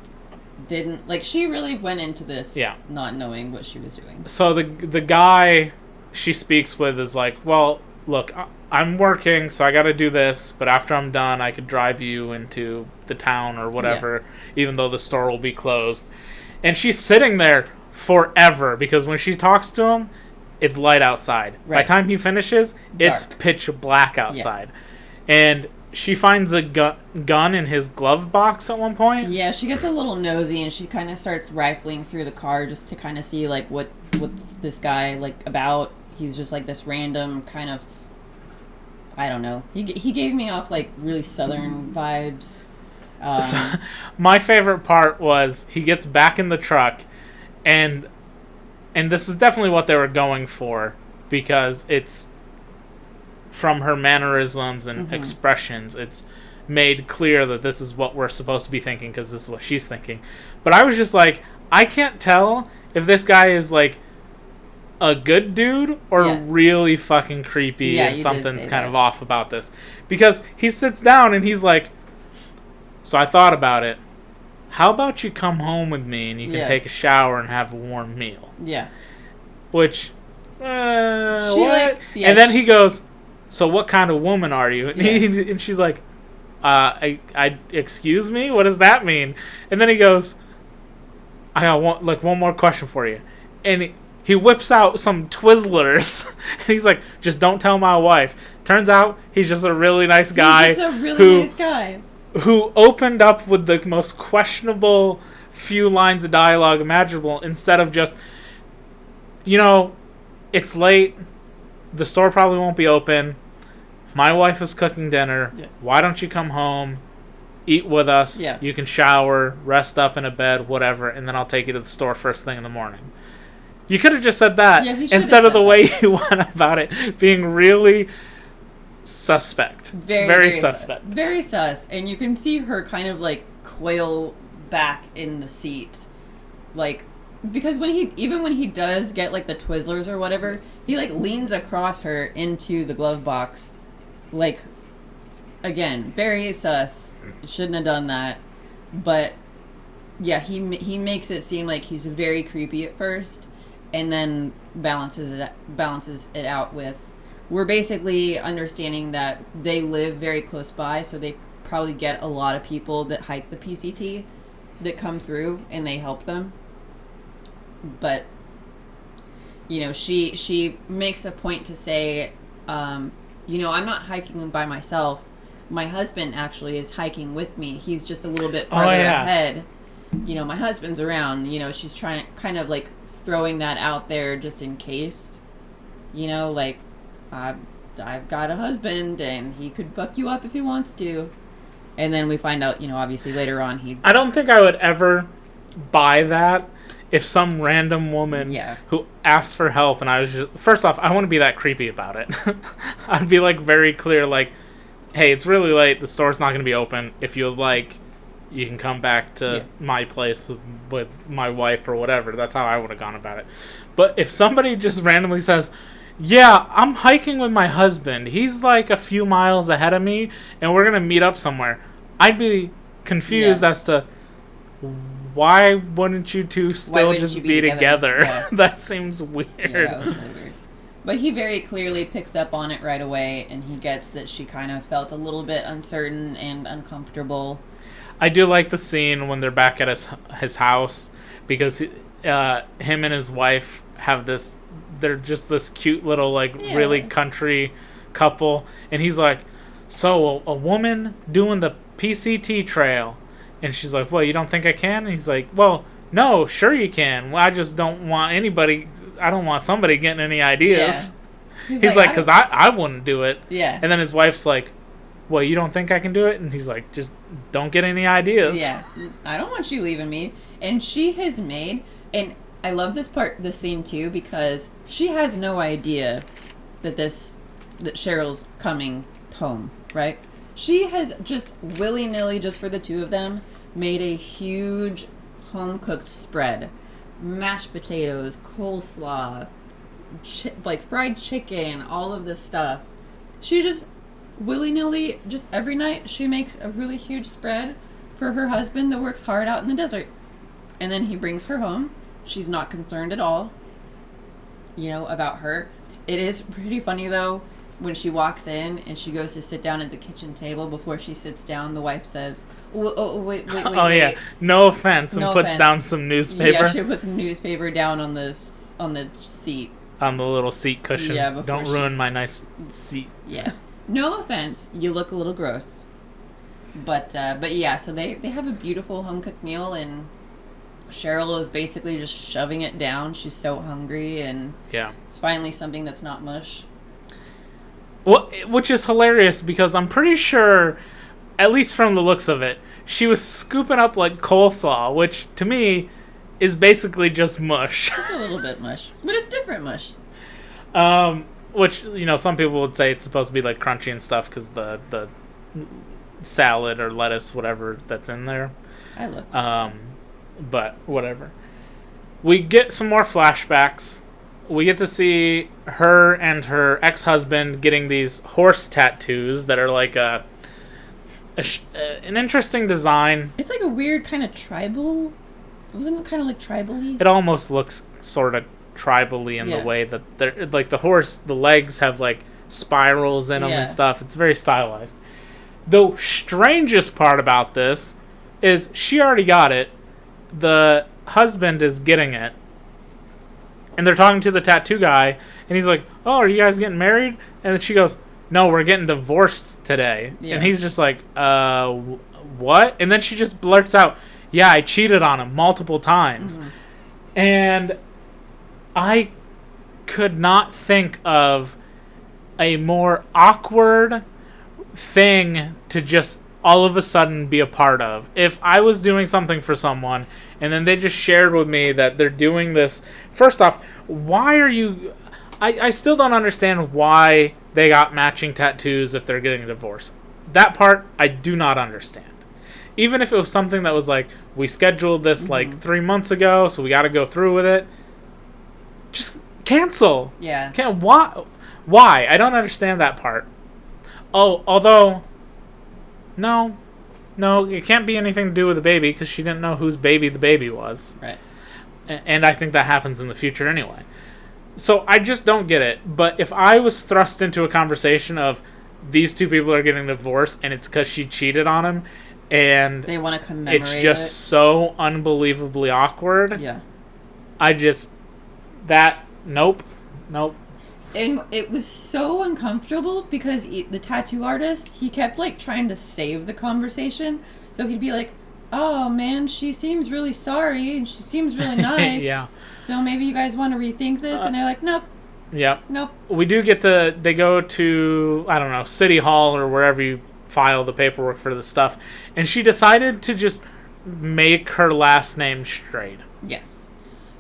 She really went into this not knowing what she was doing. So the guy she speaks with is like, well, look, I'm working, so I got to do this, but after I'm done, I could drive you into the town or whatever, even though the store will be closed. And she's sitting there forever, because when she talks to him, it's light outside. Right. By the time he finishes, it's pitch black outside. Yeah. And she finds a gun in his glove box at one point. Yeah, she gets a little nosy and she kind of starts rifling through the car just to kind of see like what's this guy like about. He's just like this random kind of, I don't know. He gave me off like really southern vibes. My favorite part was he gets back in the truck, and this is definitely what they were going for, because it's from her mannerisms and expressions, it's made clear that this is what we're supposed to be thinking, because this is what she's thinking. But I was just like, I can't tell if this guy is like a good dude or really fucking creepy, and something's kind of off about this, because he sits down and he's like, so I thought about it. How about you come home with me and you can take a shower and have a warm meal? Yeah. Which, what? And then he goes, so what kind of woman are you? And, and she's like, I excuse me? What does that mean? And then he goes, I got one more question for you. And he whips out some Twizzlers. And he's like, just don't tell my wife. Turns out he's just a really nice guy. He's just a really nice guy. Who opened up with the most questionable few lines of dialogue imaginable, instead of just, it's late, the store probably won't be open, my wife is cooking dinner, why don't you come home, eat with us, you can shower, rest up in a bed, whatever, and then I'll take you to the store first thing in the morning. You could have just said that, instead of the way you went about it, being really suspect. Very suspect. Very sus. And you can see her kind of like quail back in the seat. Like, because when he does get like the Twizzlers or whatever, he like leans across her into the glove box. Like, again, very sus. Shouldn't have done that. But yeah, he makes it seem like he's very creepy at first, and then balances it out with, we're basically understanding that they live very close by, so they probably get a lot of people that hike the PCT that come through, and they help them. But, she makes a point to say, I'm not hiking by myself. My husband actually is hiking with me. He's just a little bit farther ahead. My husband's around. She's trying to kind of like throwing that out there just in case. Like, I've got a husband and he could fuck you up if he wants to. And then we find out, obviously later on I don't think I would ever buy that if some random woman who asked for help, and I was just, first off, I wouldn't be that creepy about it. I'd be like very clear, like, hey, it's really late, the store's not going to be open. If you would like, you can come back to my place with my wife or whatever. That's how I would have gone about it. But if somebody just randomly says, yeah, I'm hiking with my husband, he's like a few miles ahead of me, and we're going to meet up somewhere, I'd be confused as to why wouldn't you two still just be together? Yeah. That seems weird. Yeah, that was really weird. But he very clearly picks up on it right away, and he gets that she kind of felt a little bit uncertain and uncomfortable. I do like the scene when they're back at his house, because him and his wife have this, they're just this cute little, like, really country couple. And he's like, so a woman doing the PCT trail. And she's like, well, you don't think I can? And he's like, well, no, sure you can. Well, I just don't want I don't want somebody getting any ideas. Yeah. He's like, because I wouldn't do it. Yeah. And then his wife's like, well, you don't think I can do it? And he's like, just don't get any ideas. Yeah. I don't want you leaving me. And she has made, and I love this scene too, because she has no idea that Cheryl's coming home, right? She has just willy-nilly, just for the two of them, made a huge home-cooked spread. Mashed potatoes, coleslaw, like fried chicken, all of this stuff. She just willy-nilly, just every night, she makes a really huge spread for her husband that works hard out in the desert. And then he brings her home. She's not concerned at all, about her. It is pretty funny, though, when she walks in and she goes to sit down at the kitchen table. Before she sits down, the wife says, wait. Oh, yeah. No offense. And puts down some newspaper. Yeah, she puts newspaper down on the seat. On the little seat cushion. Yeah, don't ruin my nice seat. Yeah. No offense, you look a little gross. But yeah, so they have a beautiful home cooked meal, and Cheryl is basically just shoving it down. She's so hungry, and Yeah. it's finally something that's not mush. Well, which is hilarious because I'm pretty sure, at least from the looks of it, she was scooping up like coleslaw, which to me is basically just mush. It's a little bit mush, but it's different mush. Which, you know, some people would say it's supposed to be like crunchy and stuff because the salad or lettuce, whatever that's in there. I love coleslaw. But whatever. We get some more flashbacks. We get to see her and her ex-husband getting these horse tattoos that are like an interesting design. It's like a weird kind of tribal. Wasn't it kind of like tribal-y? It almost looks sort of tribally in Yeah. the way that they're like the horse. The legs have like spirals in them Yeah. and stuff. It's very stylized. The strangest part about this is she already got it. The husband is getting it. And they're talking to the tattoo guy, and he's like, "Oh, are you guys getting married?" And then she goes, "No, we're getting divorced today." Yeah. And he's just like, what?" And then she just blurts out, "Yeah, I cheated on him multiple times." Mm-hmm. And I could not think of a more awkward thing to just all of a sudden be a part of. If I was doing something for someone and then they just shared with me that they're doing this, first off, why are you... I still don't understand why they got matching tattoos if they're getting a divorce. That part, I do not understand. Even if it was something that was like, we scheduled this like 3 months ago, so we got to go through with it. Just cancel. Yeah. Why? I don't understand that part. Oh, although... No, it can't be anything to do with the baby because she didn't know whose baby the baby was. Right. And I think that happens in the future anyway. So I just don't get it. But if I was thrust into a conversation of these two people are getting divorced and it's because she cheated on him and They want to commemorate it's just so unbelievably awkward. Yeah. Nope. And it was so uncomfortable because the tattoo artist, he kept like trying to save the conversation. So he'd be like, "Oh man, she seems really sorry and she seems really nice. Yeah. So maybe you guys want to rethink this?" And they're like, "Nope, Yep. nope." We do get they go to, I don't know, City Hall or wherever you file the paperwork for the stuff. And she decided to just make her last name Strayed. Yes.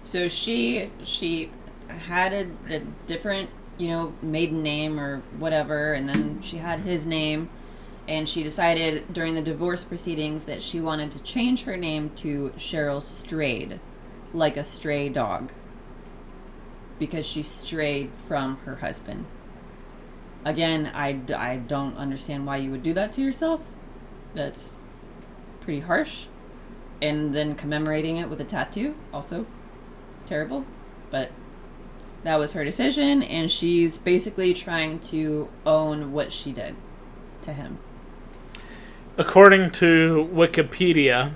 So she had a different, maiden name or whatever, and then she had his name, and she decided during the divorce proceedings that she wanted to change her name to Cheryl Strayed, like a stray dog, because she strayed from her husband. Again, I don't understand why you would do that to yourself. That's pretty harsh. And then commemorating it with a tattoo, also terrible. But that was her decision, and she's basically trying to own what she did to him. According to Wikipedia,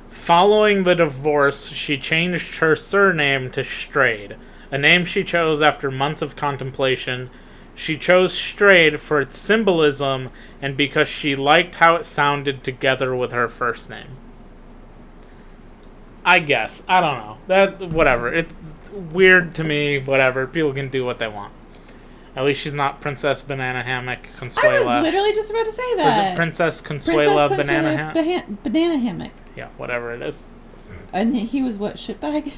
following the divorce, she changed her surname to Strayed, a name she chose after months of contemplation. She chose Strayed for its symbolism and because she liked how it sounded together with her first name. I guess. I don't know. Whatever. It's weird to me. Whatever. People can do what they want. At least she's not Princess Banana Hammock Consuela. I was literally just about to say that. Was it Princess Consuela Banana Hammock? Banana Hammock. Yeah, whatever it is. And he was what, shitbag?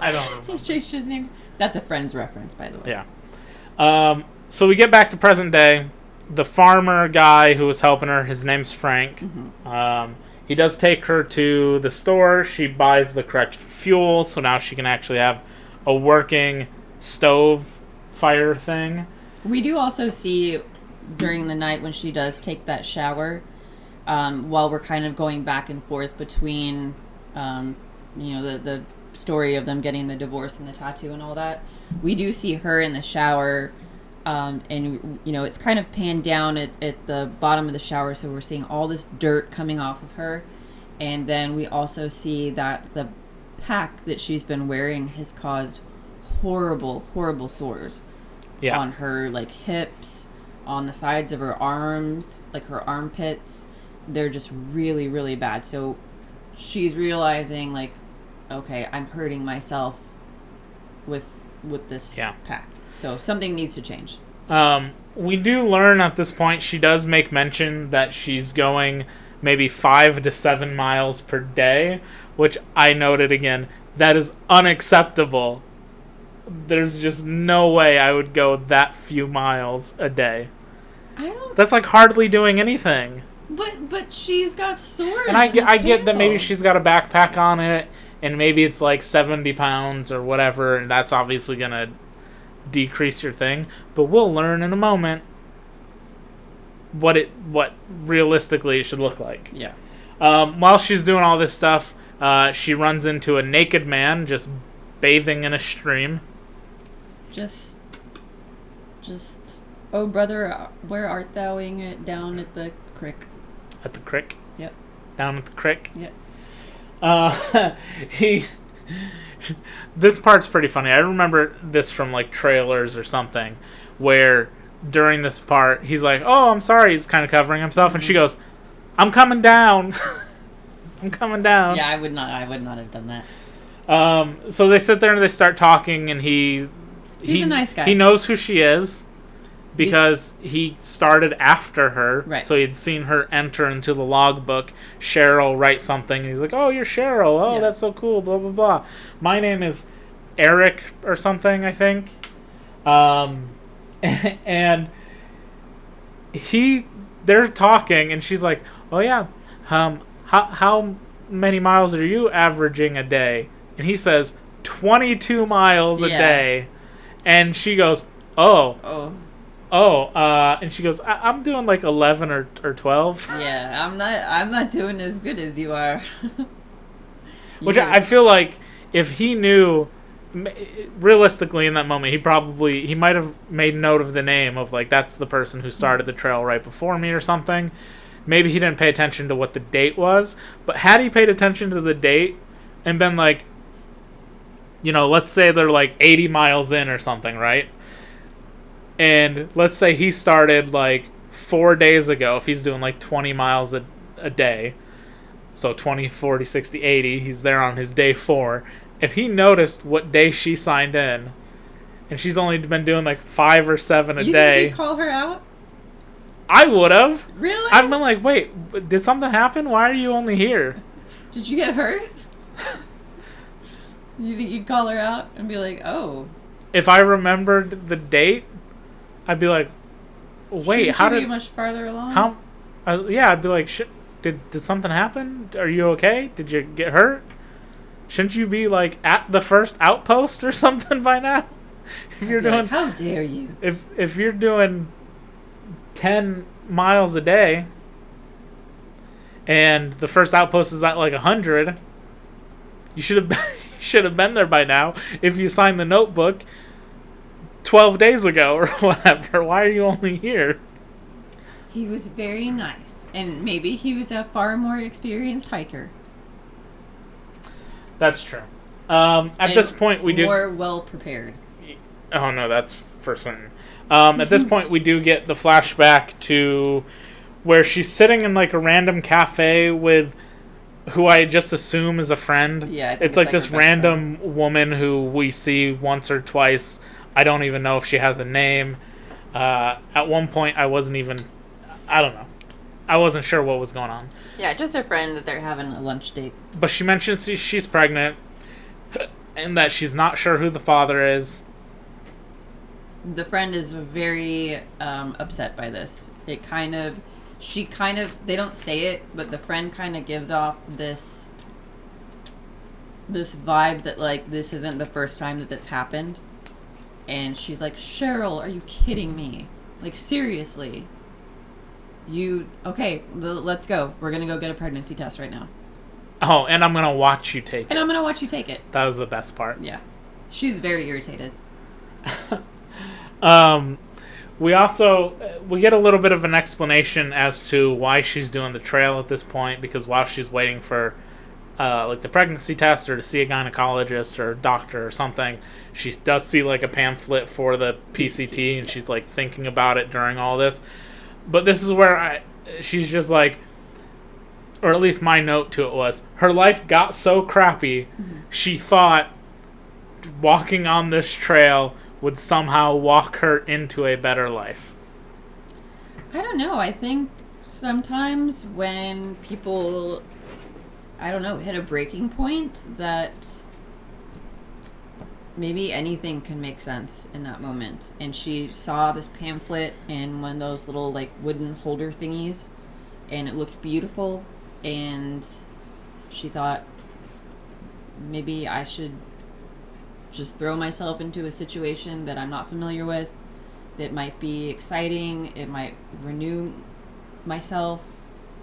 I don't remember. He changed his name. That's a Friends reference, by the way. Yeah. So we get back to present day. The farmer guy who was helping her, his name's Frank. Mm-hmm. He does take her to the store. She buys the correct fuel, so now she can actually have a working stove fire thing. We do also see during the night when she does take that shower, while we're kind of going back and forth between, the story of them getting the divorce and the tattoo and all that. We do see her in the shower, and it's kind of panned down at the bottom of the shower, so we're seeing all this dirt coming off of her. And then we also see that the pack that she's been wearing has caused horrible sores on her, like hips, on the sides of her arms, like her armpits. They're just really, really bad. So she's realizing, like, okay, I'm hurting myself with this pack. So something needs to change. We do learn at this point she does make mention that she's going maybe 5 to 7 miles per day, which I noted again, that is unacceptable. There's just no way I would go that few miles a day. That's like hardly doing anything. But she's got sores. And I get that maybe she's got a backpack on it, and maybe it's like 70 pounds or whatever, and that's obviously going to decrease your thing. But we'll learn in a moment what realistically it should look like. Yeah. While she's doing all this stuff, she runs into a naked man just bathing in a stream. Just, oh brother, where art thou down at the creek? At the creek? Yep. Down at the creek? Yep. This part's pretty funny. I remember this from like trailers or something, where during this part he's like, "Oh, I'm sorry," he's kind of covering himself, and she goes, "I'm coming down." I'm coming down. Yeah, I would not have done that. So they sit there and they start talking, and he's a nice guy. He knows who she is because he started after her. Right. So he'd seen her enter into the logbook. Cheryl write something, and he's like, "Oh, you're Cheryl. Oh, Yeah. that's so cool. Blah blah blah. My name is Eric or something, I think." And they're talking, and she's like, "Oh yeah, how many miles are you averaging a day?" And he says 22 miles a day. And she goes, oh, and she goes, I'm doing like 11 or 12. Yeah, I'm not doing as good as you are. Which I feel like if he knew, realistically in that moment, he might have made note of the name of like, that's the person who started the trail right before me or something. Maybe he didn't pay attention to what the date was, but had he paid attention to the date and been like, you know, let's say they're like 80 miles in or something, right? And let's say he started like 4 days ago, if he's doing like 20 miles a day, so 20, 40, 60, 80, he's there on his day 4. If he noticed what day she signed in, and she's only been doing like 5 or 7 a day. You think you'd call her out? I would have. Really? I've been like, wait, did something happen? Why are you only here? Did you get hurt? You think you'd call her out and be like, oh. If I remembered the date, I'd be like, wait, how did you be much farther along? I'd be like, did something happen? Are you okay? Did you get hurt? Shouldn't you be like at the first outpost or something by now? If you're doing, like, how dare you? If you're doing 10 miles a day, and the first outpost is at like 100, you should have been there by now. If you signed the notebook 12 days ago or whatever, why are you only here? He was very nice, and maybe he was a far more experienced hiker. That's true. At this point, we do more well prepared. Oh no, that's for certain. At this point, we do get the flashback to where she's sitting in like a random cafe with who I just assume is a friend. Yeah, I think it's like this her best random friend. woman who we see once or twice. I don't even know if she has a name. At one point, I don't know. I wasn't sure what was going on. Yeah, just a friend that they're having a lunch date. But she mentions she's pregnant and that she's not sure who the father is. The friend is very upset by this. They don't say it, but the friend kind of gives off this vibe that like this isn't the first time that that's happened. And she's like, Cheryl, are you kidding me? Like, seriously. Let's go. We're going to go get a pregnancy test right now. Oh, and I'm going to watch you take it. And I'm going to watch you take it. That was the best part. Yeah. She was very irritated. We get a little bit of an explanation as to why she's doing the trail at this point, because while she's waiting for like the pregnancy test or to see a gynecologist or a doctor or something, she does see like a pamphlet for the PCT, and she's like thinking about it during all this. But this is where she's just like, or at least my note to it was, her life got so crappy, she thought walking on this trail would somehow walk her into a better life. I don't know. I think sometimes when people, I don't know, hit a breaking point, that maybe anything can make sense in that moment. And she saw this pamphlet in one of those little like wooden holder thingies, and it looked beautiful, and she thought, maybe I should just throw myself into a situation that I'm not familiar with, that might be exciting, it might renew myself.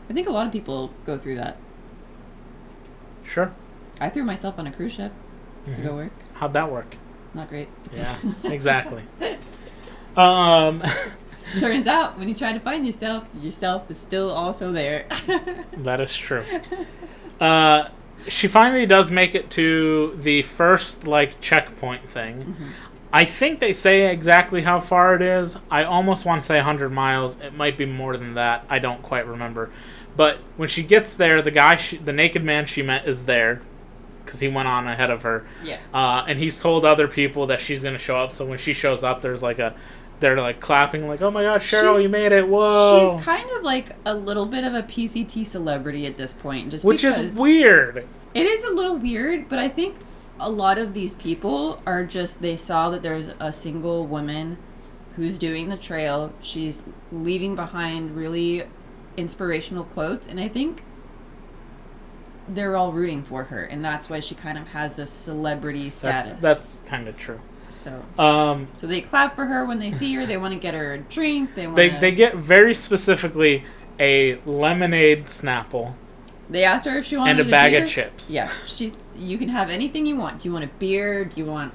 I think a lot of people go through that. Sure. I threw myself on a cruise ship to go work. How'd that work? Not great. Yeah, exactly. Turns out when you try to find yourself is still also there. That is true. She finally does make it to the first like checkpoint thing. I think they say exactly how far it is. I almost want to say 100 miles. It might be more than that. I don't quite remember. But when she gets there, the guy, the naked man she met is there, because he went on ahead of her. Yeah. And he's told other people that she's going to show up. So when she shows up, there's like they're like clapping, like, "Oh my God, Cheryl, you made it! Whoa!" She's kind of like a little bit of a PCT celebrity at this point, which is weird. It is a little weird, but I think a lot of these people are just, they saw that there's a single woman who's doing the trail. She's leaving behind really inspirational quotes, and I think they're all rooting for her, and that's why she kind of has this celebrity status. That's kind of true. So they clap for her when they see her. They want to get her a drink. They get very specifically a lemonade Snapple. They asked her if she wanted and a bag beer. of chips. Yeah, you can have anything you want. Do you want a beer? Do you want,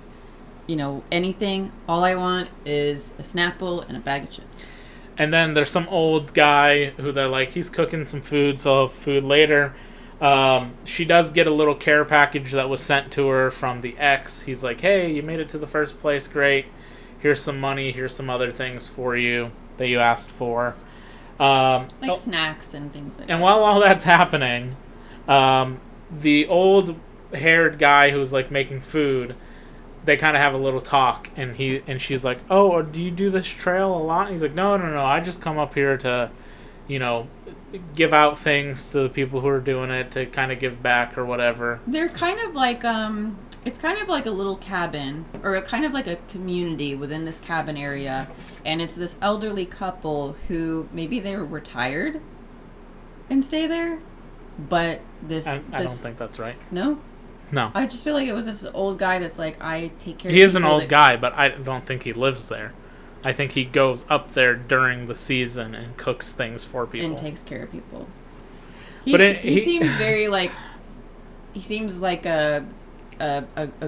anything? All I want is a Snapple and a bag of chips. And then there's some old guy who they're like, he's cooking some food, so I'll have food later. She does get a little care package that was sent to her from the ex. He's like, "Hey, you made it to the first place. Great. Here's some money. Here's some other things for you that you asked for." Snacks and things like that. And while all that's happening, the old haired guy who's like making food, they kind of have a little talk, and she's like, "Oh, do you do this trail a lot?" And he's like, No. I just come up here to, give out things to the people who are doing it, to kind of give back or whatever. They're kind of like, it's kind of like a little cabin, or kind of like a community within this cabin area. And it's this elderly couple who maybe they were retired and stay there. But I don't think that's right. No? No. I just feel like it was this old guy that's like, I take care of He is an people old guy, but I don't think he lives there. I think he goes up there during the season and cooks things for people. And takes care of people. But he seems very like... He seems like a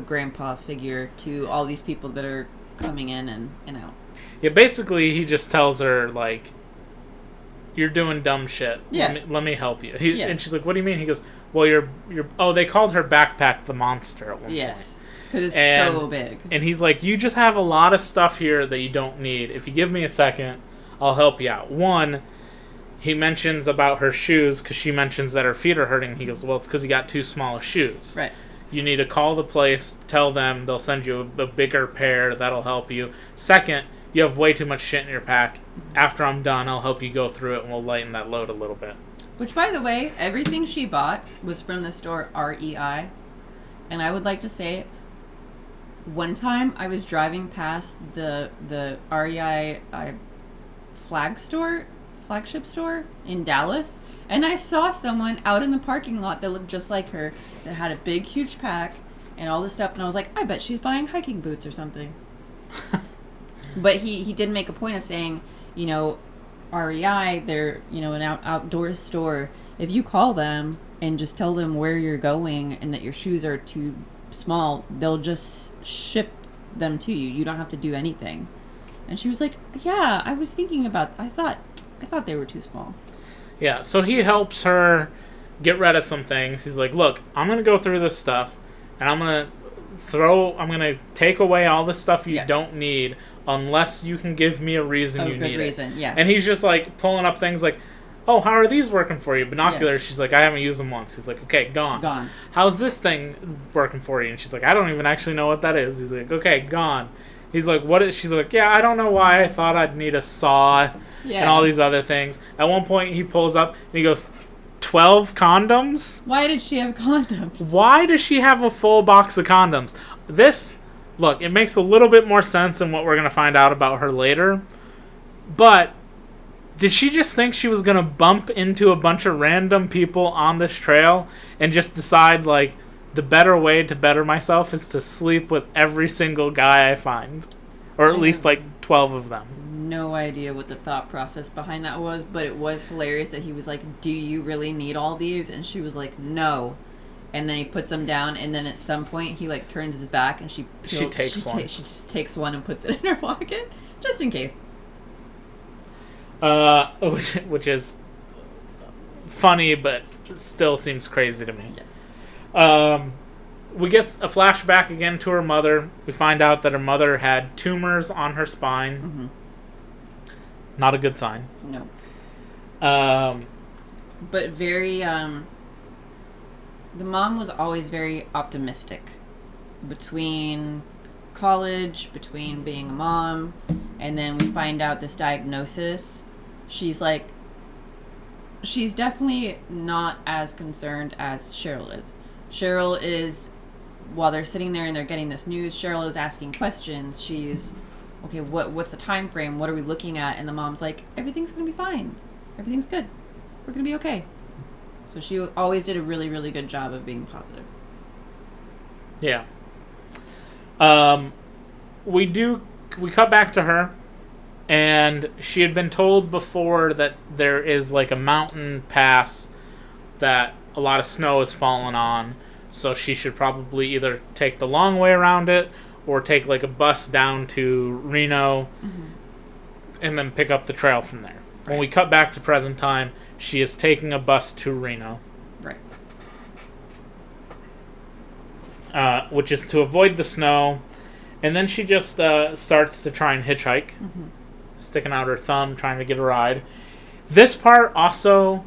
grandpa figure to all these people that are coming in and out. Yeah, basically he just tells her, like, "You're doing dumb shit. Yeah. Let me help you." And she's like, "What do you mean?" He goes, "Well, you're oh, they called her Backpack the Monster at one point. Yes. Because it's so big. And he's like, "You just have a lot of stuff here that you don't need. If you give me a second, I'll help you out." One, he mentions about her shoes, because she mentions that her feet are hurting. He goes, "Well, it's because you got too small of shoes. Right. You need to call the place, tell them, they'll send you a bigger pair. That'll help you. Second, you have way too much shit in your pack. After I'm done, I'll help you go through it, and we'll lighten that load a little bit." Which, by the way, everything she bought was from the store REI. And I would like to say, one time I was driving past the REI flagship store in Dallas, and I saw someone out in the parking lot that looked just like her, that had a big, huge pack and all this stuff, and I was like, I bet she's buying hiking boots or something. But he did make a point of saying, REI, they're, an outdoor store. If you call them and just tell them where you're going and that your shoes are too small, they'll just ship them to you. You don't have to do anything. And she was like, "Yeah, I was thinking about, I thought they were too small." Yeah, so he helps her get rid of some things. He's like, look, I'm going to go through this stuff, and I'm going to take away all the stuff you don't need unless you can give me a reason you need it. Yeah. And he's just like pulling up things like, oh, how are these working for you? Binoculars. Yeah. She's like, I haven't used them once. He's like, okay, gone. How's this thing working for you? And she's like, I don't even actually know what that is. He's like, okay, gone. He's like, what is... She's like, yeah, I don't know why I thought I'd need a saw and all these other things. At one point, he pulls up and he goes, 12 condoms? Why did she have condoms? Why does she have a full box of condoms? Look, it makes a little bit more sense than what we're going to find out about her later. But... did she just think she was going to bump into a bunch of random people on this trail and just decide, like, the better way to better myself is to sleep with every single guy I find? Or at least, like, 12 of them. No idea what the thought process behind that was, but it was hilarious that he was like, do you really need all these? And she was like, no. And then he puts them down, and then at some point he, like, turns his back and she takes one. She just takes one and puts it in her pocket, just in case. Which is funny, but still seems crazy to me. Yeah. We get a flashback again to her mother. We find out that her mother had tumors on her spine. Mm-hmm. Not a good sign. No. But very, the mom was always very optimistic. Between college, between being a mom, and then we find out this diagnosis. She's definitely not as concerned as Cheryl is. Cheryl is, while they're sitting there and they're getting this news, Cheryl is asking questions. She's, okay, what's the time frame? What are we looking at? And the mom's like, everything's going to be fine. Everything's good. We're going to be okay. So she always did a really, really good job of being positive. Yeah. We cut back to her, and she had been told before that there is like a mountain pass that a lot of snow has fallen on, so she should probably either take the long way around it or take like a bus down to Reno and then pick up the trail from there. Right. When we cut back to present time, she is taking a bus to Reno. Right. Which is to avoid the snow. And then she just starts to try and hitchhike, sticking out her thumb, trying to get a ride. This part also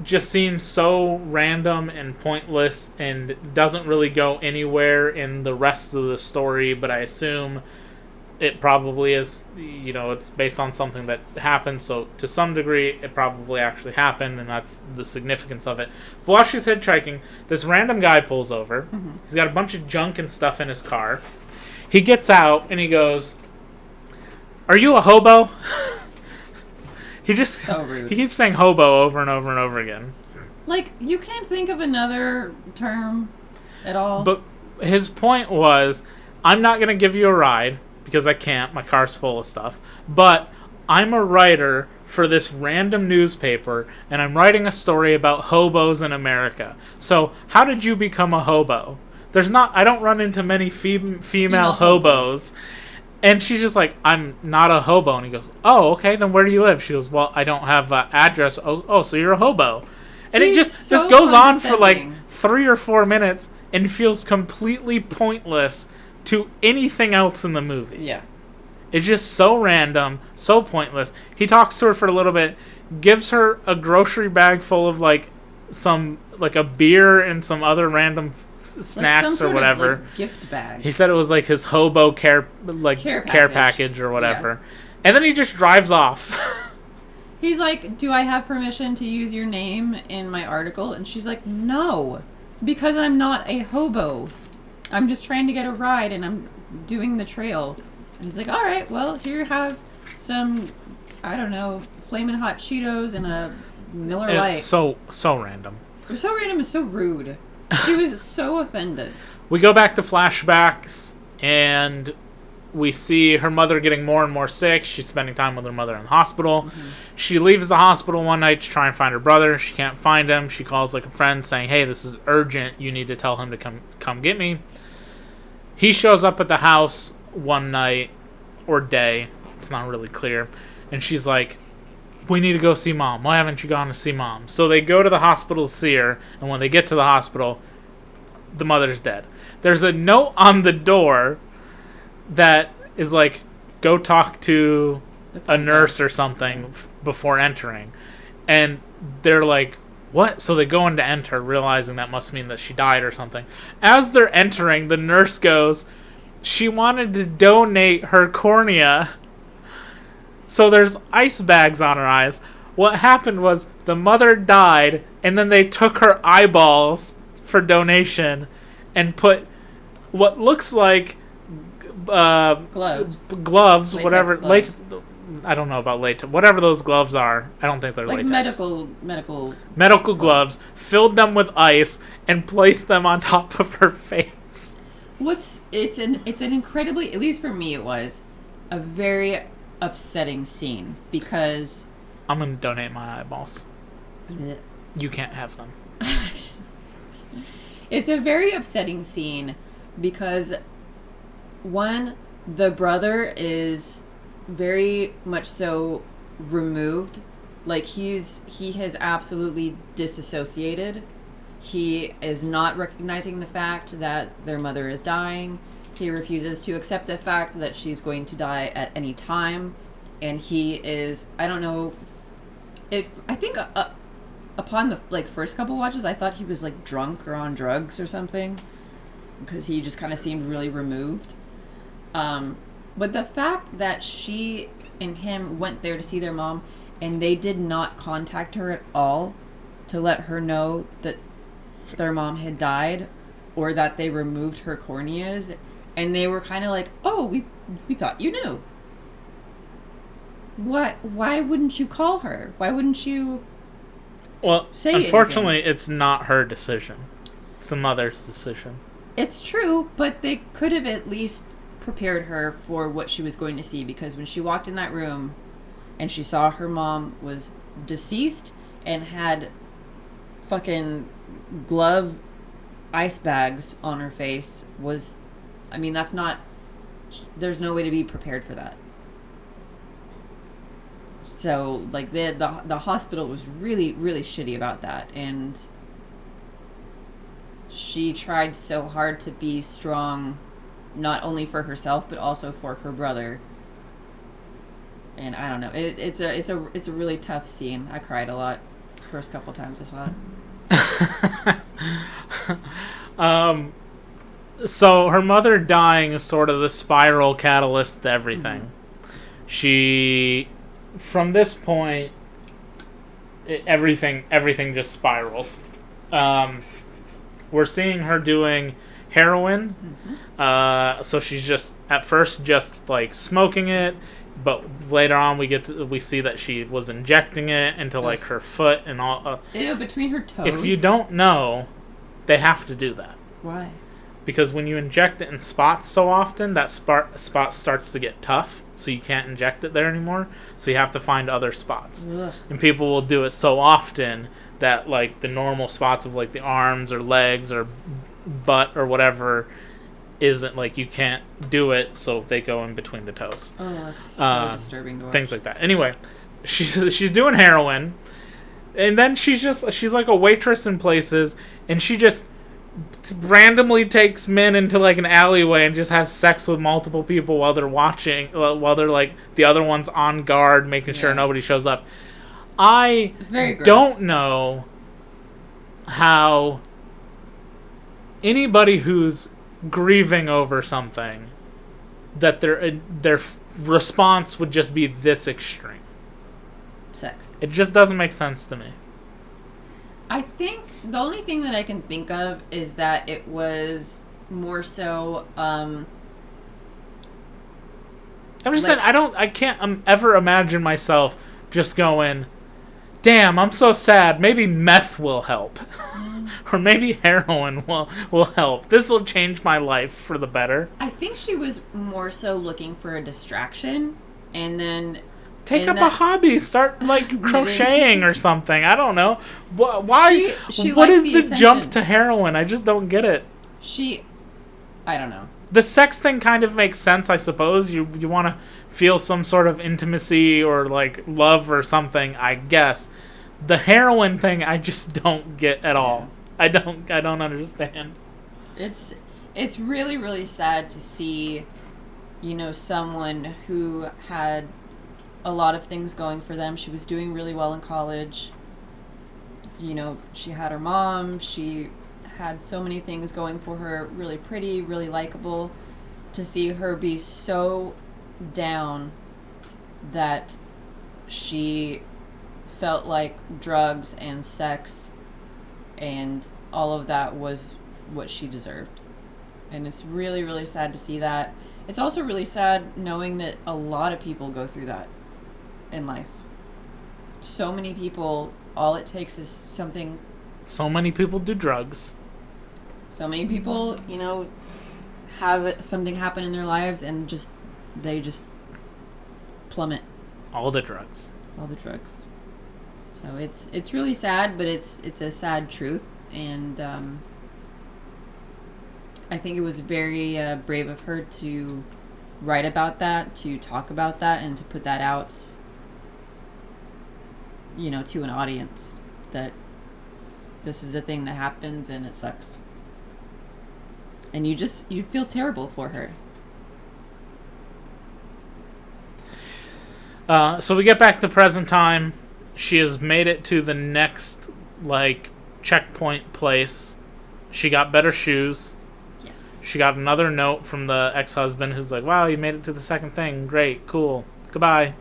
just seems so random and pointless and doesn't really go anywhere in the rest of the story, but I assume it probably is, it's based on something that happened, so to some degree it probably actually happened, and that's the significance of it. But while she's hitchhiking, this random guy pulls over. He's got a bunch of junk and stuff in his car. He gets out and he goes, "Are you a hobo?" So rude. He keeps saying hobo over and over and over again. Like, you can't think of another term at all. But his point was, I'm not going to give you a ride because I can't. My car's full of stuff. But I'm a writer for this random newspaper, and I'm writing a story about hobos in America. So how did you become a hobo? I don't run into many female hobos. And she's just like, I'm not a hobo. And he goes, oh, okay, then where do you live? She goes, well, I don't have an address. Oh, so you're a hobo. And it just this goes on for like 3 or 4 minutes and feels completely pointless to anything else in the movie. Yeah. It's just so random, so pointless. He talks to her for a little bit, gives her a grocery bag full of like a beer and some other random snacks or whatever. Of, like, gift bag. He said it was like his hobo care package or whatever. Yeah. And then he just drives off. He's like, do I have permission to use your name in my article? And she's like, no, because I'm not a hobo. I'm just trying to get a ride and I'm doing the trail. And he's like, all right, well, here have some, I don't know, Flamin' Hot Cheetos and a Miller Lite. It's so random. It was so random and so rude. She was so offended. We go back to flashbacks, and we see her mother getting more and more sick. She's spending time with her mother in the hospital. She leaves the hospital one night to try and find her brother. She can't find him. She calls like a friend saying, hey, this is urgent. You need to tell him to come get me. He shows up at the house one night or day. It's not really clear. And she's like, we need to go see Mom. Why haven't you gone to see Mom? So they go to the hospital to see her, and when they get to the hospital, the mother's dead. There's a note on the door that is like, go talk to a nurse or something before entering. And they're like, what? So they go in to enter, realizing that must mean that she died or something. As they're entering, the nurse goes, she wanted to donate her cornea. So there's ice bags on her eyes. What happened was the mother died, and then they took her eyeballs for donation and put what looks like Gloves. Latex whatever. Gloves. I don't know about latex. Whatever those gloves are. I don't think they're Like latex. medical gloves. Filled them with ice and placed them on top of her face. It's an incredibly, at least for me it was, a very upsetting scene because I'm gonna donate my eyeballs. You can't have them. it's a very upsetting scene because one, the brother is very much so removed, like he has absolutely disassociated. He is not recognizing the fact that their mother is dying. He refuses to accept the fact that she's going to die at any time, and he is, I don't know if, I think upon the first couple watches I thought he was like drunk or on drugs or something, because he just kind of seemed really removed. But the fact that she and him went there to see their mom and they did not contact her at all to let her know that their mom had died or that they removed her corneas, and they were kind of like, oh, we thought you knew. Why wouldn't you call her? Why wouldn't you say unfortunately anything? It's not her decision. It's the mother's decision. It's true, but they could have at least prepared her for what she was going to see, because when she walked in that room and she saw her mom was deceased and had fucking glove ice bags on her face, that's not, there's no way to be prepared for that. So like the hospital was really, really shitty about that, and she tried so hard to be strong, not only for herself but also for her brother. And I don't know, it's a really tough scene. I cried a lot first couple times I saw it. So her mother dying is sort of the spiral catalyst to everything. Mm-hmm. She, from this point, everything just spirals. We're seeing her doing heroin. Mm-hmm. So she's just at first just like smoking it, but later on we see that she was injecting it into like her foot and all. Ew, between her toes. If you don't know, they have to do that. Why? Because when you inject it in spots so often, that spot starts to get tough, so you can't inject it there anymore. So you have to find other spots. Ugh. And people will do it so often that like the normal spots of like the arms or legs or butt or whatever isn't, like, you can't do it, so they go in between the toes. Oh, that's so disturbing to watch. Things like that. Anyway, she's doing heroin, and then she's like a waitress in places, and she just randomly takes men into like an alleyway and just has sex with multiple people while they're watching, while they're like the other one's on guard, making sure nobody shows up. I don't know how anybody who's grieving over something that their response would just be this extreme. Sex. It just doesn't make sense to me. I think the only thing that I can think of is that it was more so I'm just saying, I can't ever imagine myself just going, damn, I'm so sad, maybe meth will help. Or maybe heroin will help. This will change my life for the better. I think she was more so looking for a distraction, and then take up a hobby. Start like crocheting or something. I don't know. Why? She what is the attention. Jump to heroin? I just don't get it. I don't know. The sex thing kind of makes sense, I suppose. You want to feel some sort of intimacy or like love or something, I guess. The heroin thing, I just don't get at all. I don't understand. It's really, really sad to see, you know, someone who had a lot of things going for them. She was doing really well in college. You know, she had her mom. She had so many things going for her. Really pretty, really likable. To see her be so down that she felt like drugs and sex and all of that was what she deserved. And it's really, really sad to see that. It's also really sad knowing that a lot of people go through that in life. So many people, all it takes is something. So many people do drugs. So many people, you know, have something happen in their lives and they just plummet. All the drugs. All the drugs. So it's really sad, but it's a sad truth, and I think it was very brave of her to write about that, to talk about that, and to put that out, you know, to an audience, that this is a thing that happens and it sucks. And you feel terrible for her. So we get back to present time. She has made it to the next, like, checkpoint place. She got better shoes. Yes. She got another note from the ex-husband who's like, wow, you made it to the second thing. Great, cool. Goodbye.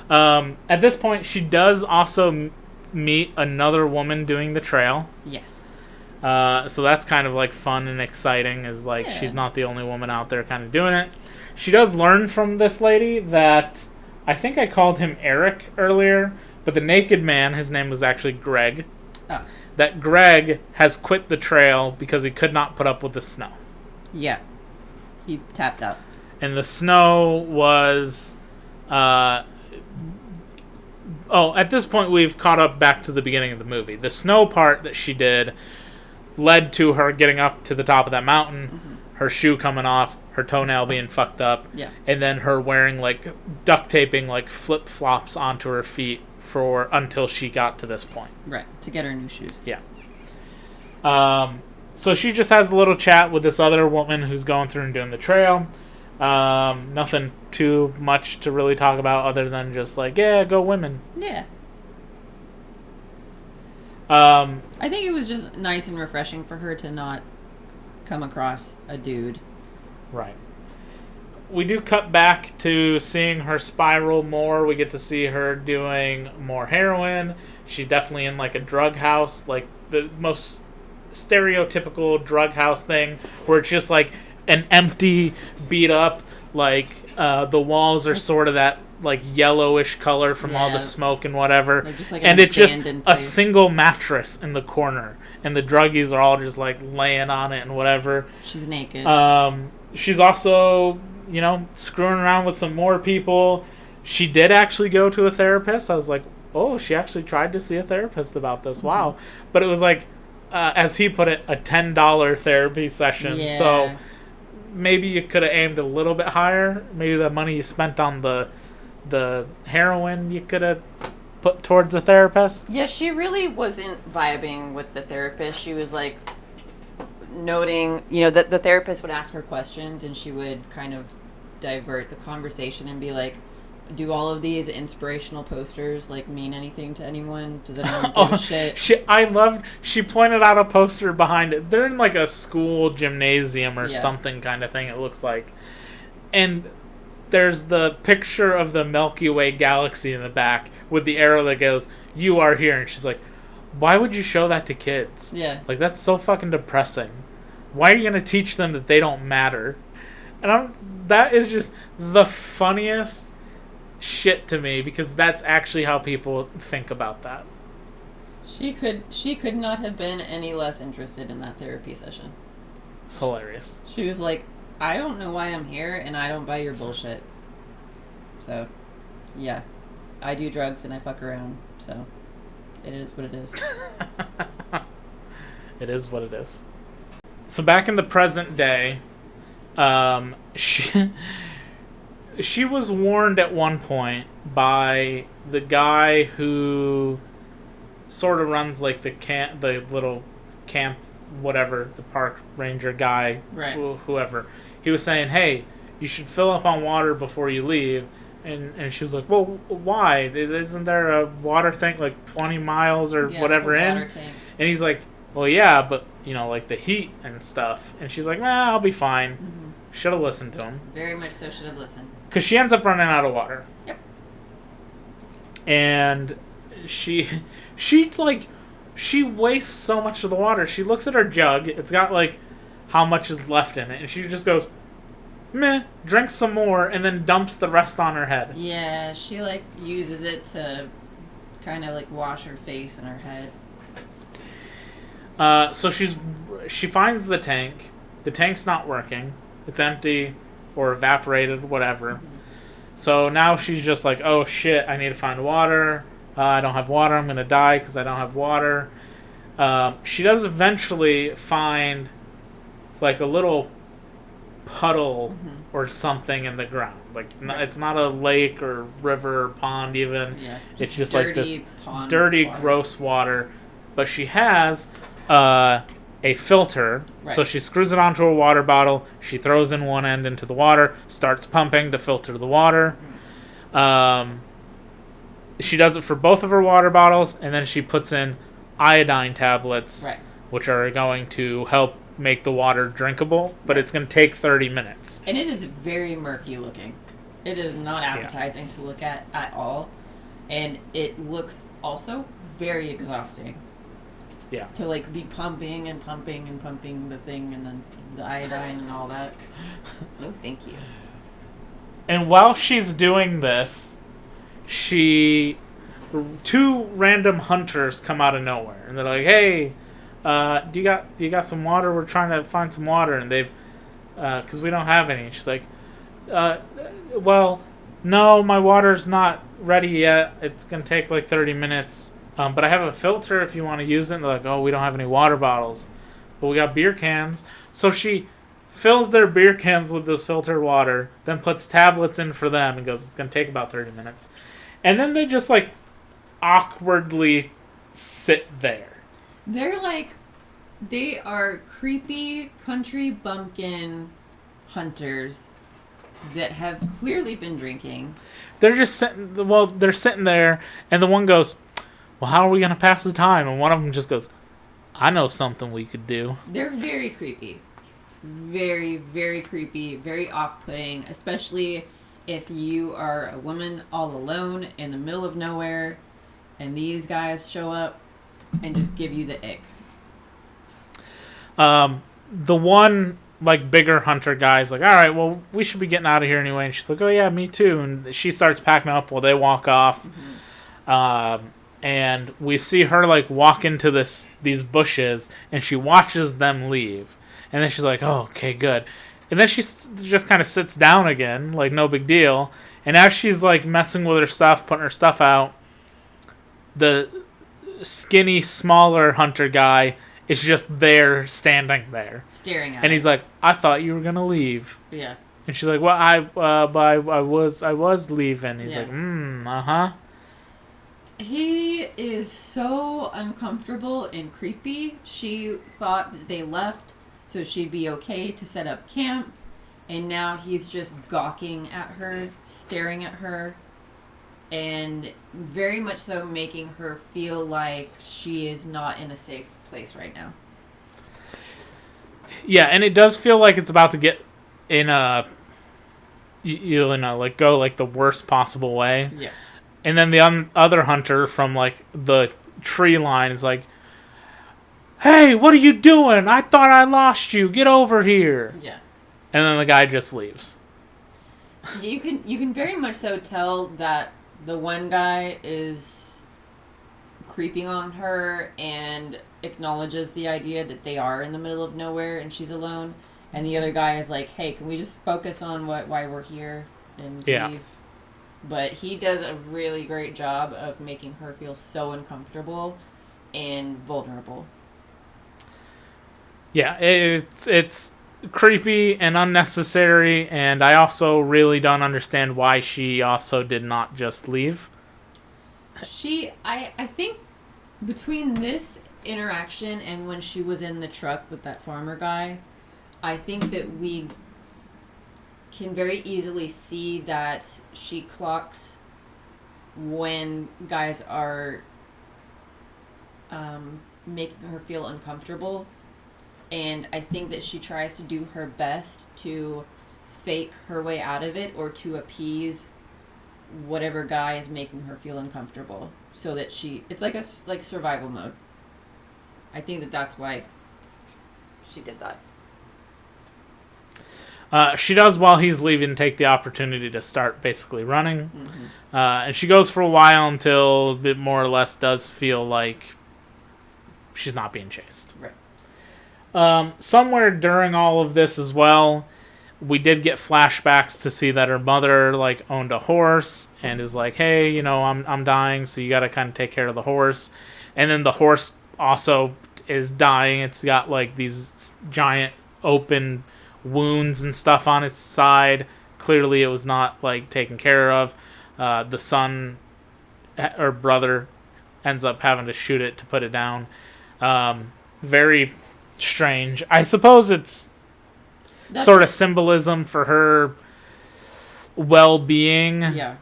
At this point, she does also meet another woman doing the trail. Yes. So that's kind of, like, fun and exciting, is, like, Yeah. she's not the only woman out there kind of doing it. She does learn from this lady that... I think I called him Eric earlier, but the naked man, his name was actually Greg. Oh. That Greg has quit the trail because he could not put up with the snow. Yeah. He tapped out. And the snow was... at this point we've caught up back to the beginning of the movie. The snow part that she did led to her getting up to the top of that mountain, her shoe coming off, her toenail being fucked up, Yeah. and then her wearing, like, duct taping, like, flip-flops onto her feet until she got to this point. Right. To get her new shoes. Yeah. So she just has a little chat with this other woman who's going through and doing the trail. Nothing too much to really talk about other than just, like, yeah, go women. Yeah. Um, I think it was just nice and refreshing for her to not come across a dude. Right. We do cut back to seeing her spiral more. We get to see her doing more heroin. She's definitely in, like, a drug house, like the most stereotypical drug house thing, where it's just, like, an empty, beat up, like, the walls are sort of that, like, yellowish color from all the smoke and whatever. Like just like and an it's just abandoned a place. single mattress in the corner. And the druggies are all just, like, laying on it and whatever. She's naked. She's also, you know, screwing around with some more people. She did actually go to a therapist. I was like, oh, she actually tried to see a therapist about this. Wow. But it was like, as he put it, a $10 therapy session. Yeah. So maybe you could have aimed a little bit higher. Maybe the money you spent on the heroin you could have put towards a therapist. Yeah, she really wasn't vibing with the therapist. She was like noting, you know, that the therapist would ask her questions and she would kind of divert the conversation and be like, do all of these inspirational posters like mean anything to anyone? Does anyone give a shit? She pointed out a poster behind it. They're in like a school gymnasium or Yeah. something kind of thing, it looks like. And there's the picture of the Milky Way galaxy in the back with the arrow that goes, you are here. And she's like, why would you show that to kids? Yeah. Like, that's so fucking depressing. Why are you going to teach them that they don't matter? And that is just the funniest shit to me, because that's actually how people think about that. She could not have been any less interested in that therapy session. It's hilarious. She was like, I don't know why I'm here and I don't buy your bullshit. So, yeah. I do drugs and I fuck around, so it is what it is. It is what it is. So back in the present day, she was warned at one point by the guy who sort of runs like the little camp, whatever, the park ranger guy, Right. whoever. He was saying, "Hey, you should fill up on water before you leave." And she was like, "Well, why? Isn't there a water tank like 20 miles or Yeah, whatever like a in?" water tank. And he's like, "Well, yeah, but like the heat and stuff." And she's like, "Nah, I'll be fine." Mm-hmm. Should have listened to him. Very much so should have listened. Because she ends up running out of water. Yep. And she wastes so much of the water. She looks at her jug. It's got like how much is left in it. And she just goes, meh, drinks some more, and then dumps the rest on her head. Yeah, she like uses it to kind of like wash her face and her head. So she finds the tank. The tank's not working. It's empty or evaporated, whatever. So now she's just like, oh shit, I need to find water. I don't have water. I'm going to die because I don't have water. She does eventually find like a little puddle or something in the ground. Like it's not a lake or river or pond even. Yeah, It's just like this pond dirty, water. gross water. But she has a filter, so Right. she screws it onto a water bottle. She throws in one end into the water, starts pumping to filter the water. She does it for both of her water bottles, and then she puts in iodine tablets, Right. which are going to help make the water drinkable, but it's going to take 30 minutes. And it is very murky looking. It is not appetizing to look at all. And it looks also very exhausting. Yeah. To like be pumping and pumping and pumping the thing and then the iodine and all that. No, thank you. And while she's doing this, two random hunters come out of nowhere, and they're like, "Hey, do you got some water? We're trying to find some water." And they've, because we don't have any. And she's like, "Well, no, my water's not ready yet. It's gonna take like 30 minutes. But I have a filter if you want to use it." And they're like, "Oh, we don't have any water bottles, but we got beer cans." So she fills their beer cans with this filtered water, then puts tablets in for them and goes, "It's going to take about 30 minutes." And then they just like awkwardly sit there. They are creepy country bumpkin hunters that have clearly been drinking. They're just they're sitting there, and the one goes, "Well, how are we going to pass the time?" And one of them just goes, "I know something we could do." They're very creepy. Very, very creepy, very off-putting, especially if you are a woman all alone in the middle of nowhere and these guys show up and just give you the ick. The one like bigger hunter guy's like, "All right, well, we should be getting out of here anyway." And she's like, "Oh yeah, me too." And she starts packing up while they walk off. And we see her like walk into these bushes, and she watches them leave. And then she's like, "Oh, okay, good." And then she just kind of sits down again, like no big deal. And as she's like messing with her stuff, putting her stuff out, the skinny, smaller hunter guy is just there, standing there, Staring at and he's like, "I thought you were gonna leave." Yeah. And she's like, "Well, I was leaving." He's Yeah. like, uh-huh. He is so uncomfortable and creepy. She thought that they left so she'd be okay to set up camp. And now he's just gawking at her, staring at her, and very much so making her feel like she is not in a safe place right now. Yeah, and it does feel like it's about to get in a, like go like the worst possible way. Yeah. And then the other hunter from like the tree line is like, "Hey, what are you doing? I thought I lost you. Get over here." Yeah. And then the guy just leaves. You can very much so tell that the one guy is creeping on her and acknowledges the idea that they are in the middle of nowhere and she's alone, and the other guy is like, "Hey, can we just focus on why we're here and Yeah. leave?" But he does a really great job of making her feel so uncomfortable and vulnerable. Yeah, it's creepy and unnecessary, and I also really don't understand why she also did not just leave. I think between this interaction and when she was in the truck with that farmer guy, I think that we can very easily see that she clocks when guys are making her feel uncomfortable, and I think that she tries to do her best to fake her way out of it or to appease whatever guy is making her feel uncomfortable, so that it's like survival mode. I think that that's why she did that. She does, while he's leaving, take the opportunity to start basically running. And she goes for a while until it more or less does feel like she's not being chased. Right. Somewhere during all of this as well, we did get flashbacks to see that her mother like owned a horse and is like, hey, you know, I'm dying, so you got to kind of take care of the horse. And then the horse also is dying. It's got like these giant open wounds and stuff on its side. Clearly it was not like taken care of. The son or brother ends up having to shoot it to put it down. Very strange. I suppose it's sort of symbolism for her well-being. Yeah.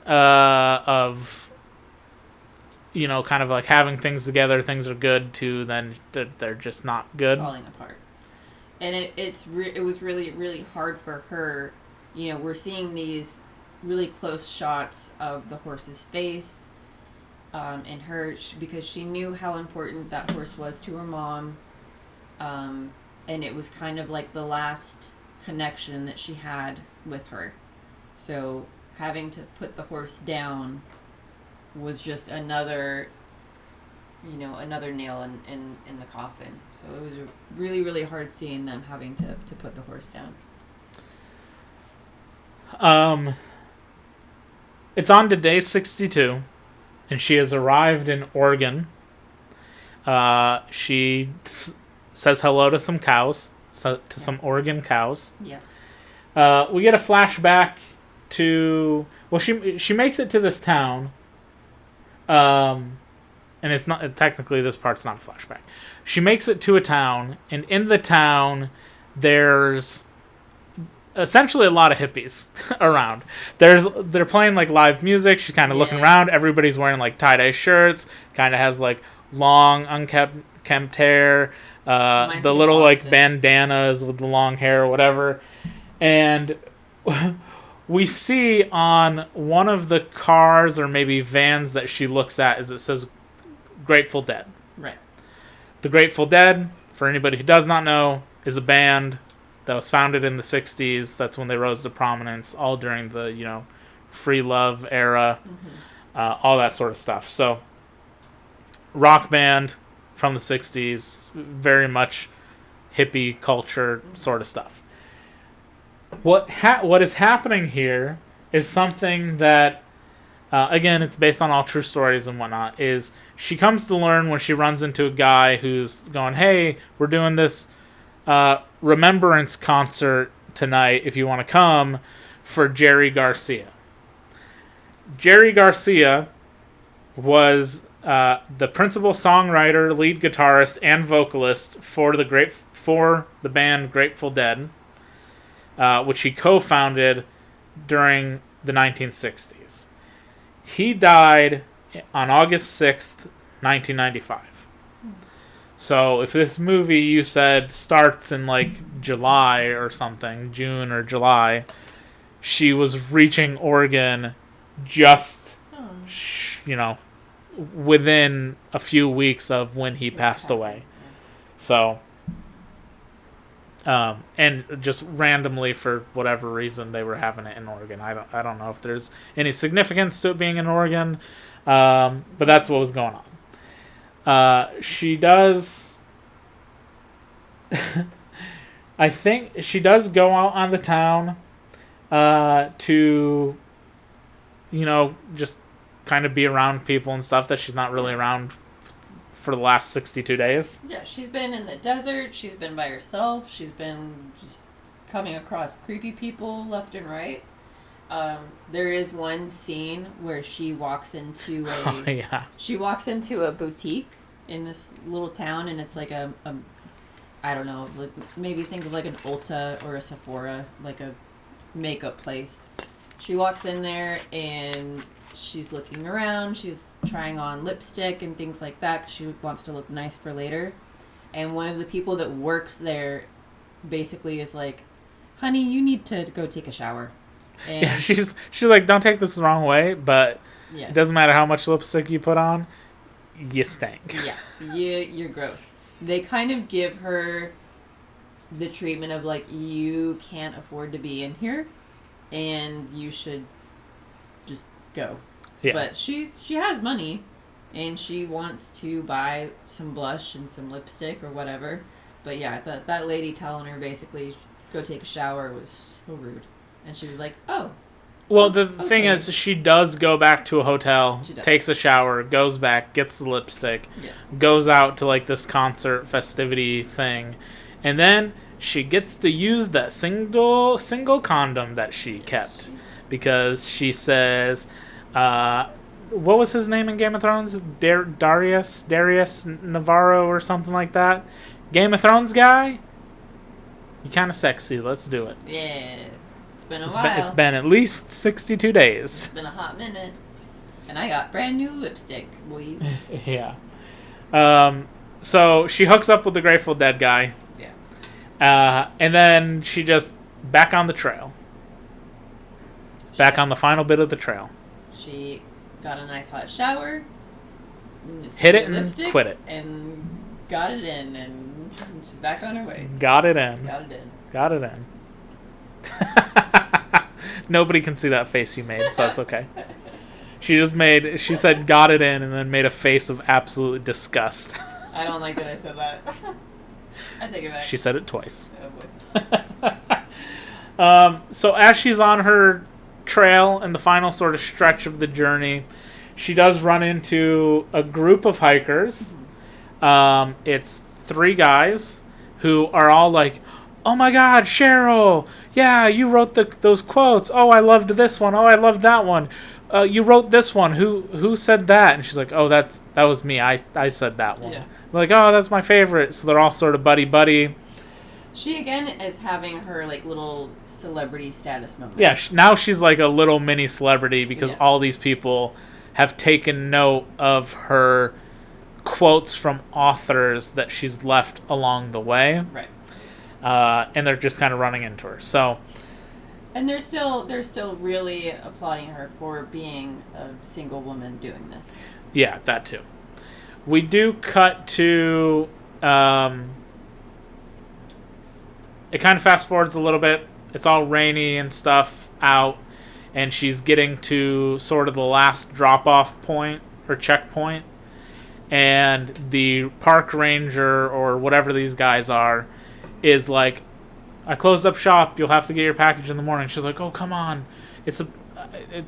Of, you know, kind of like having things together, things are good, to then they're just not good. Falling apart. And it was really, really hard for her. You know, we're seeing these really close shots of the horse's face, and her, because she knew how important that horse was to her mom, and it was kind of like the last connection that she had with her. So having to put the horse down was just another nail in the coffin. So it was really, really hard seeing them having to put the horse down. It's on to day 62, and she has arrived in Oregon. She says hello to some cows, to some Oregon cows. Yeah. We get a flashback to, well, she makes it to this town. And it's not, technically this part's not a flashback. She makes it to a town, and in the town there's essentially a lot of hippies around. They're playing like live music. She's kind of looking around. Everybody's wearing like tie-dye shirts. Kind of has like long unkempt hair. The little like bandanas with the long hair or whatever. And we see on one of the cars or maybe vans that she looks at, is it says Grateful Dead. Right. The Grateful Dead, for anybody who does not know, is a band that was founded in the 60s. That's when they rose to prominence, all during the, you know, free love era, all that sort of stuff. So, rock band from the 60s, very much hippie culture sort of stuff. What is happening here is something that, again, it's based on all true stories and whatnot, is she comes to learn when she runs into a guy who's going, hey, we're doing this remembrance concert tonight if you want to come, for Jerry Garcia. Jerry Garcia was the principal songwriter, lead guitarist, and vocalist for the band Grateful Dead, which he co-founded during the 1960s. He died on August 6th, 1995. So if this movie, you said, starts in like July or something, June or July, she was reaching Oregon just, you know, within a few weeks of when he passed away. So, and just randomly, for whatever reason, they were having it in Oregon. I don't know if there's any significance to it being in Oregon, but that's what was going on. She does, I think she does go out on the town to, you know, just kind of be around people and stuff that she's not really around for the last 62 days. Yeah, she's been in the desert. She's been by herself. She's been just coming across creepy people left and right. There is one scene where she walks into Oh, yeah. she walks into a boutique in this little town, and it's like a I don't know, like maybe think of like an Ulta or a Sephora, like a makeup place. She walks in there and she's looking around. She's trying on lipstick and things like that 'cause she wants to look nice for later. And one of the people that works there basically is like, "Honey, you need to go take a shower." And Yeah, she's like, don't take this the wrong way, but yeah, it doesn't matter how much lipstick you put on, you stink. yeah, you're gross. They kind of give her the treatment of like, you can't afford to be in here, and you should just go. Yeah. But she has money, and she wants to buy some blush and some lipstick or whatever. But yeah, that lady telling her basically go take a shower was so rude, and she was like, "Oh, Well, the thing okay." is, she does go back to a hotel, She does. takes a shower, goes back, gets the lipstick, yeah, goes out to like this concert festivity thing, and then she gets to use that single condom that she kept because she says, what was his name in Game of Thrones? Darius Navarro or something like that. Game of Thrones guy. You kind of sexy. Let's do it. yeah." It's been a while. It's been at least 62 days. It's been a hot minute, and I got brand new lipstick, boys. Yeah. So she hooks up with the Grateful Dead guy. Yeah. And then she just back on the trail. Back on the final bit of the trail. She got a nice hot shower. Hit it some and lipstick, quit it. And got it in, and she's back on her way. Got it in. Got it in. Got it in. Nobody can see that face you made, so it's okay. She said got it in and then made a face of absolute disgust. I don't like that I said that. I take it back. She said it twice. Oh boy. So as she's on her trail and the final sort of stretch of the journey, she does run into a group of hikers. It's 3 guys who are all like, "Oh my God, Cheryl! Yeah, you wrote those quotes. Oh, I loved this one. Oh, I loved that one. You wrote this one. Who said that?" And she's like, "Oh, that was me. I said that one." Yeah. Like, "Oh, that's my favorite." So they're all sort of buddy. She again is having her like little celebrity status moment. Yeah, now she's like a little mini celebrity because Yeah. all these people have taken note of her quotes from authors that she's left along the way. Right. And they're just kind of running into her. So, And they're still really applauding her for being a single woman doing this. yeah, that too. We do cut to... it kind of fast forwards a little bit. It's all rainy and stuff out. And she's getting to sort of the last drop-off point or checkpoint. And the park ranger or whatever these guys are is like, "I closed up shop. You'll have to get your package in the morning." She's like, "Oh, come on. It's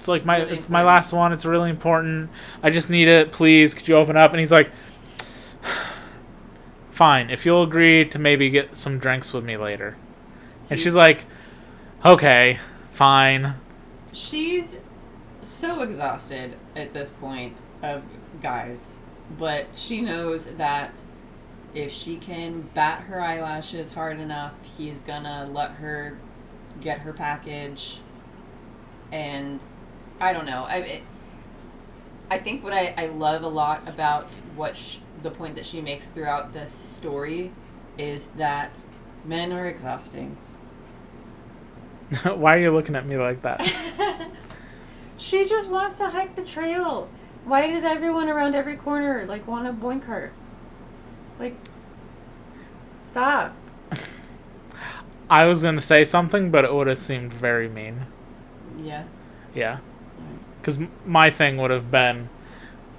like my Really it's my important. last one. It's really important. I just need it. Please, could you open up?" And he's like, "Fine. If you'll agree to maybe get some drinks with me later." And she's like, "Okay, fine." She's so exhausted at this point of guys, but she knows that if she can bat her eyelashes hard enough, he's gonna let her get her package. And I don't know. I think what I love a lot about the point that she makes throughout this story is that men are exhausting. Why are you looking at me like that? She just wants to hike the trail. Why does everyone around every corner like want to boink her? Like, stop. I was going to say something, but it would have seemed very mean. Yeah. Yeah. Because my thing would have been,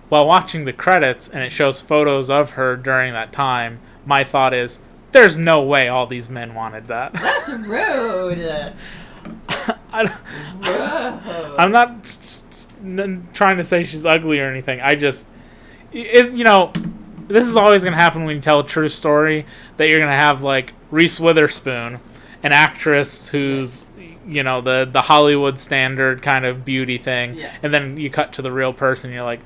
while watching the credits and it shows photos of her during that time, my thought is, there's no way all these men wanted that. That's rude. I'm not trying to say she's ugly or anything. This is always going to happen when you tell a true story, that you're going to have, like, Reese Witherspoon, an actress who's, you know, the Hollywood standard kind of beauty thing, Yeah. and then you cut to the real person, you're like,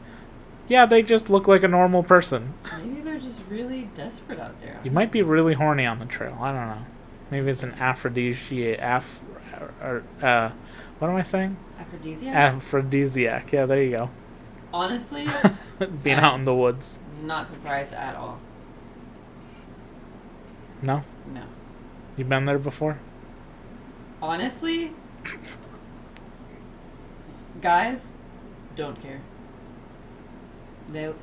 yeah, they just look like a normal person. Maybe they're just really desperate out there. You might be really horny on the trail. I don't know. Maybe it's an aphrodisiac. What am I saying? Aphrodisiac? Aphrodisiac. Yeah, there you go. Honestly, Being out in the woods. not surprised at all. No? No. You been there before? Honestly, guys don't care. They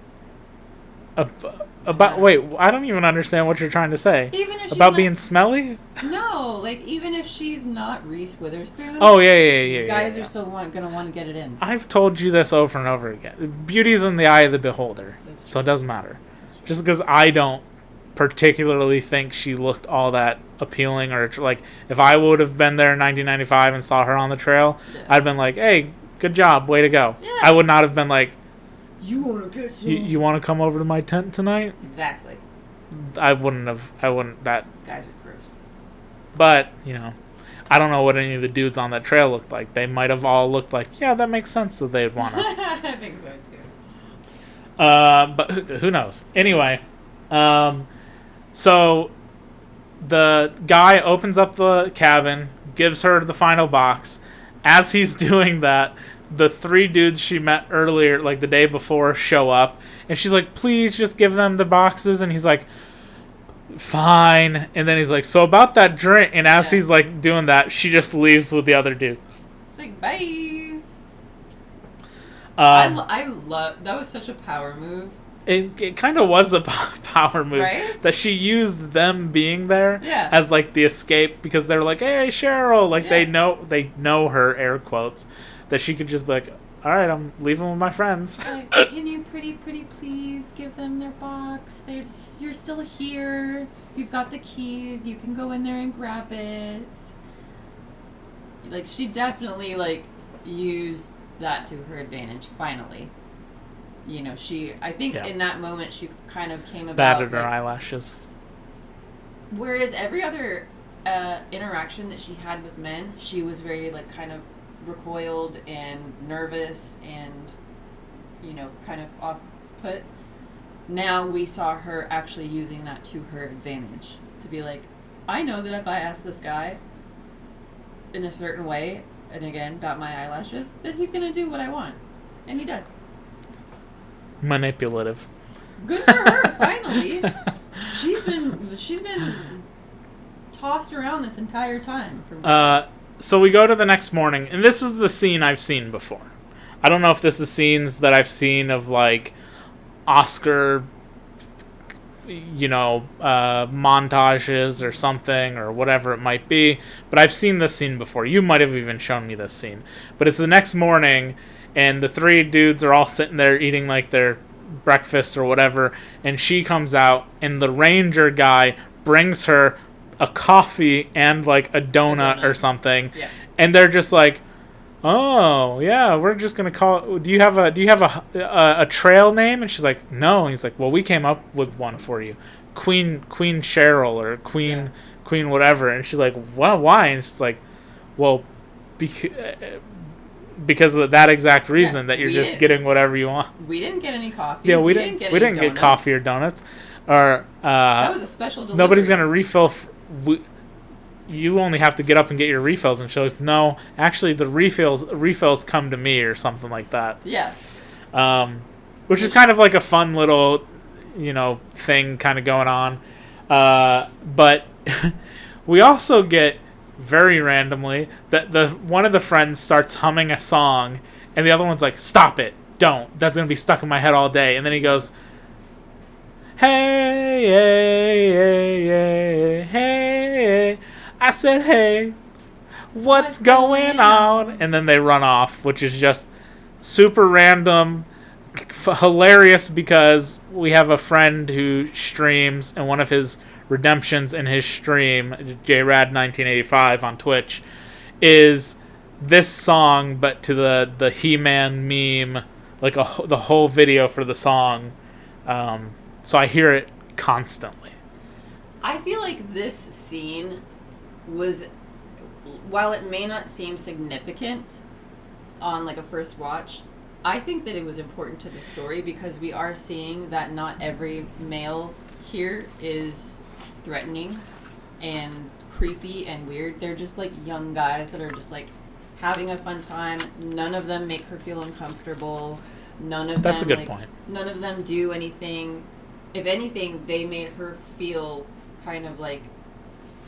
About wait, I don't even understand what you're trying to say. even if she's About not- being smelly? no, like even if she's not Reese Witherspoon, Oh yeah. guys yeah. are still gonna want to get it in. I've told you this over and over again. Beauty's in the eye of the beholder, That's so it doesn't matter. Just because I don't particularly think she looked all that appealing, or like if I would have been there in 1995 and saw her on the trail, Yeah. I'd been like, "Hey, good job, way to go." Yeah. I would not have been like, You wanna get some? "You want to come over to my tent tonight?" Exactly. I wouldn't have. I wouldn't that. Guys are gross. But you know, I don't know what any of the dudes on that trail looked like. They might have all looked like, yeah, that makes sense that they'd want to. I think so too. But who knows? Anyway, so the guy opens up the cabin, gives her the final box. As he's doing that, the 3 dudes she met earlier, like the day before, show up. And she's like, please just give them the boxes. And he's like, fine. And then he's like, so about that drink. And as Yeah. he's like doing that, she just leaves with the other dudes. It's like bye. Um, I love that was such a power move. It kind of was a power move, Right? that she used them being there Yeah. as like the escape, because they're like, hey, Cheryl, like Yeah. they know her, air quotes, that she could just be like, all right, I'm leaving with my friends. Like, can you pretty please give them their box? You're still here. You've got the keys. You can go in there and grab it. Like she definitely like used that to her advantage. Finally, you know, I think Yeah. in that moment she kind of came about. Batted her like, eyelashes. Whereas every other interaction that she had with men, she was very like kind of recoiled and nervous and, you know, kind of off put. Now we saw her actually using that to her advantage, to be like, I know that if I ask this guy in a certain way, and again about my eyelashes, that he's gonna do what I want, and he did. Manipulative. Good for her. Finally, she's been tossed around this entire time. For So we go to the next morning, and this is the scene I've seen before. I don't know if this is scenes that I've seen of like Oscar, you know, montages or something or whatever it might be, but I've seen this scene before. You might have even shown me this scene. But it's the next morning, and the 3 dudes are all sitting there eating like their breakfast or whatever, and she comes out, and the ranger guy brings her a coffee and like a donut or something, Yeah. and they're just like, oh yeah, we're just gonna call. Do you have a trail name? And she's like, no. And he's like, well, we came up with one for you, Queen Cheryl or Queen whatever. And she's like, well, why? And she's like, well, because of that exact reason, that you're just didn't- getting whatever you want. We didn't get any coffee. Yeah, we didn't get get donuts. coffee or donuts, or That was a special delivery. nobody's gonna refill. You only have to get up and get your refills. And she's like, no, actually, the refills come to me, or something like that. Yeah. Which is kind of like a fun little, you know, thing kind of going on. But we also get very randomly that one of the friends starts humming a song, and the other one's like, stop it, don't. That's gonna be stuck in my head all day. And then he goes, hey, hey, hey, hey, hey. I said, hey, what's going on? And then they run off, which is just super random, hilarious, because we have a friend who streams, and one of his redemptions in his stream, JRad1985 on Twitch, is this song, but to the He-Man meme, like the whole video for the song. So I hear it constantly. I feel like this scene was, while it may not seem significant on like a first watch, I think that it was important to the story because we are seeing that not every male here is threatening and creepy and weird. They're just like young guys that are just like having a fun time. None of them make her feel uncomfortable. None of That's them, a good like, point. None of them do anything. If anything, they made her feel kind of like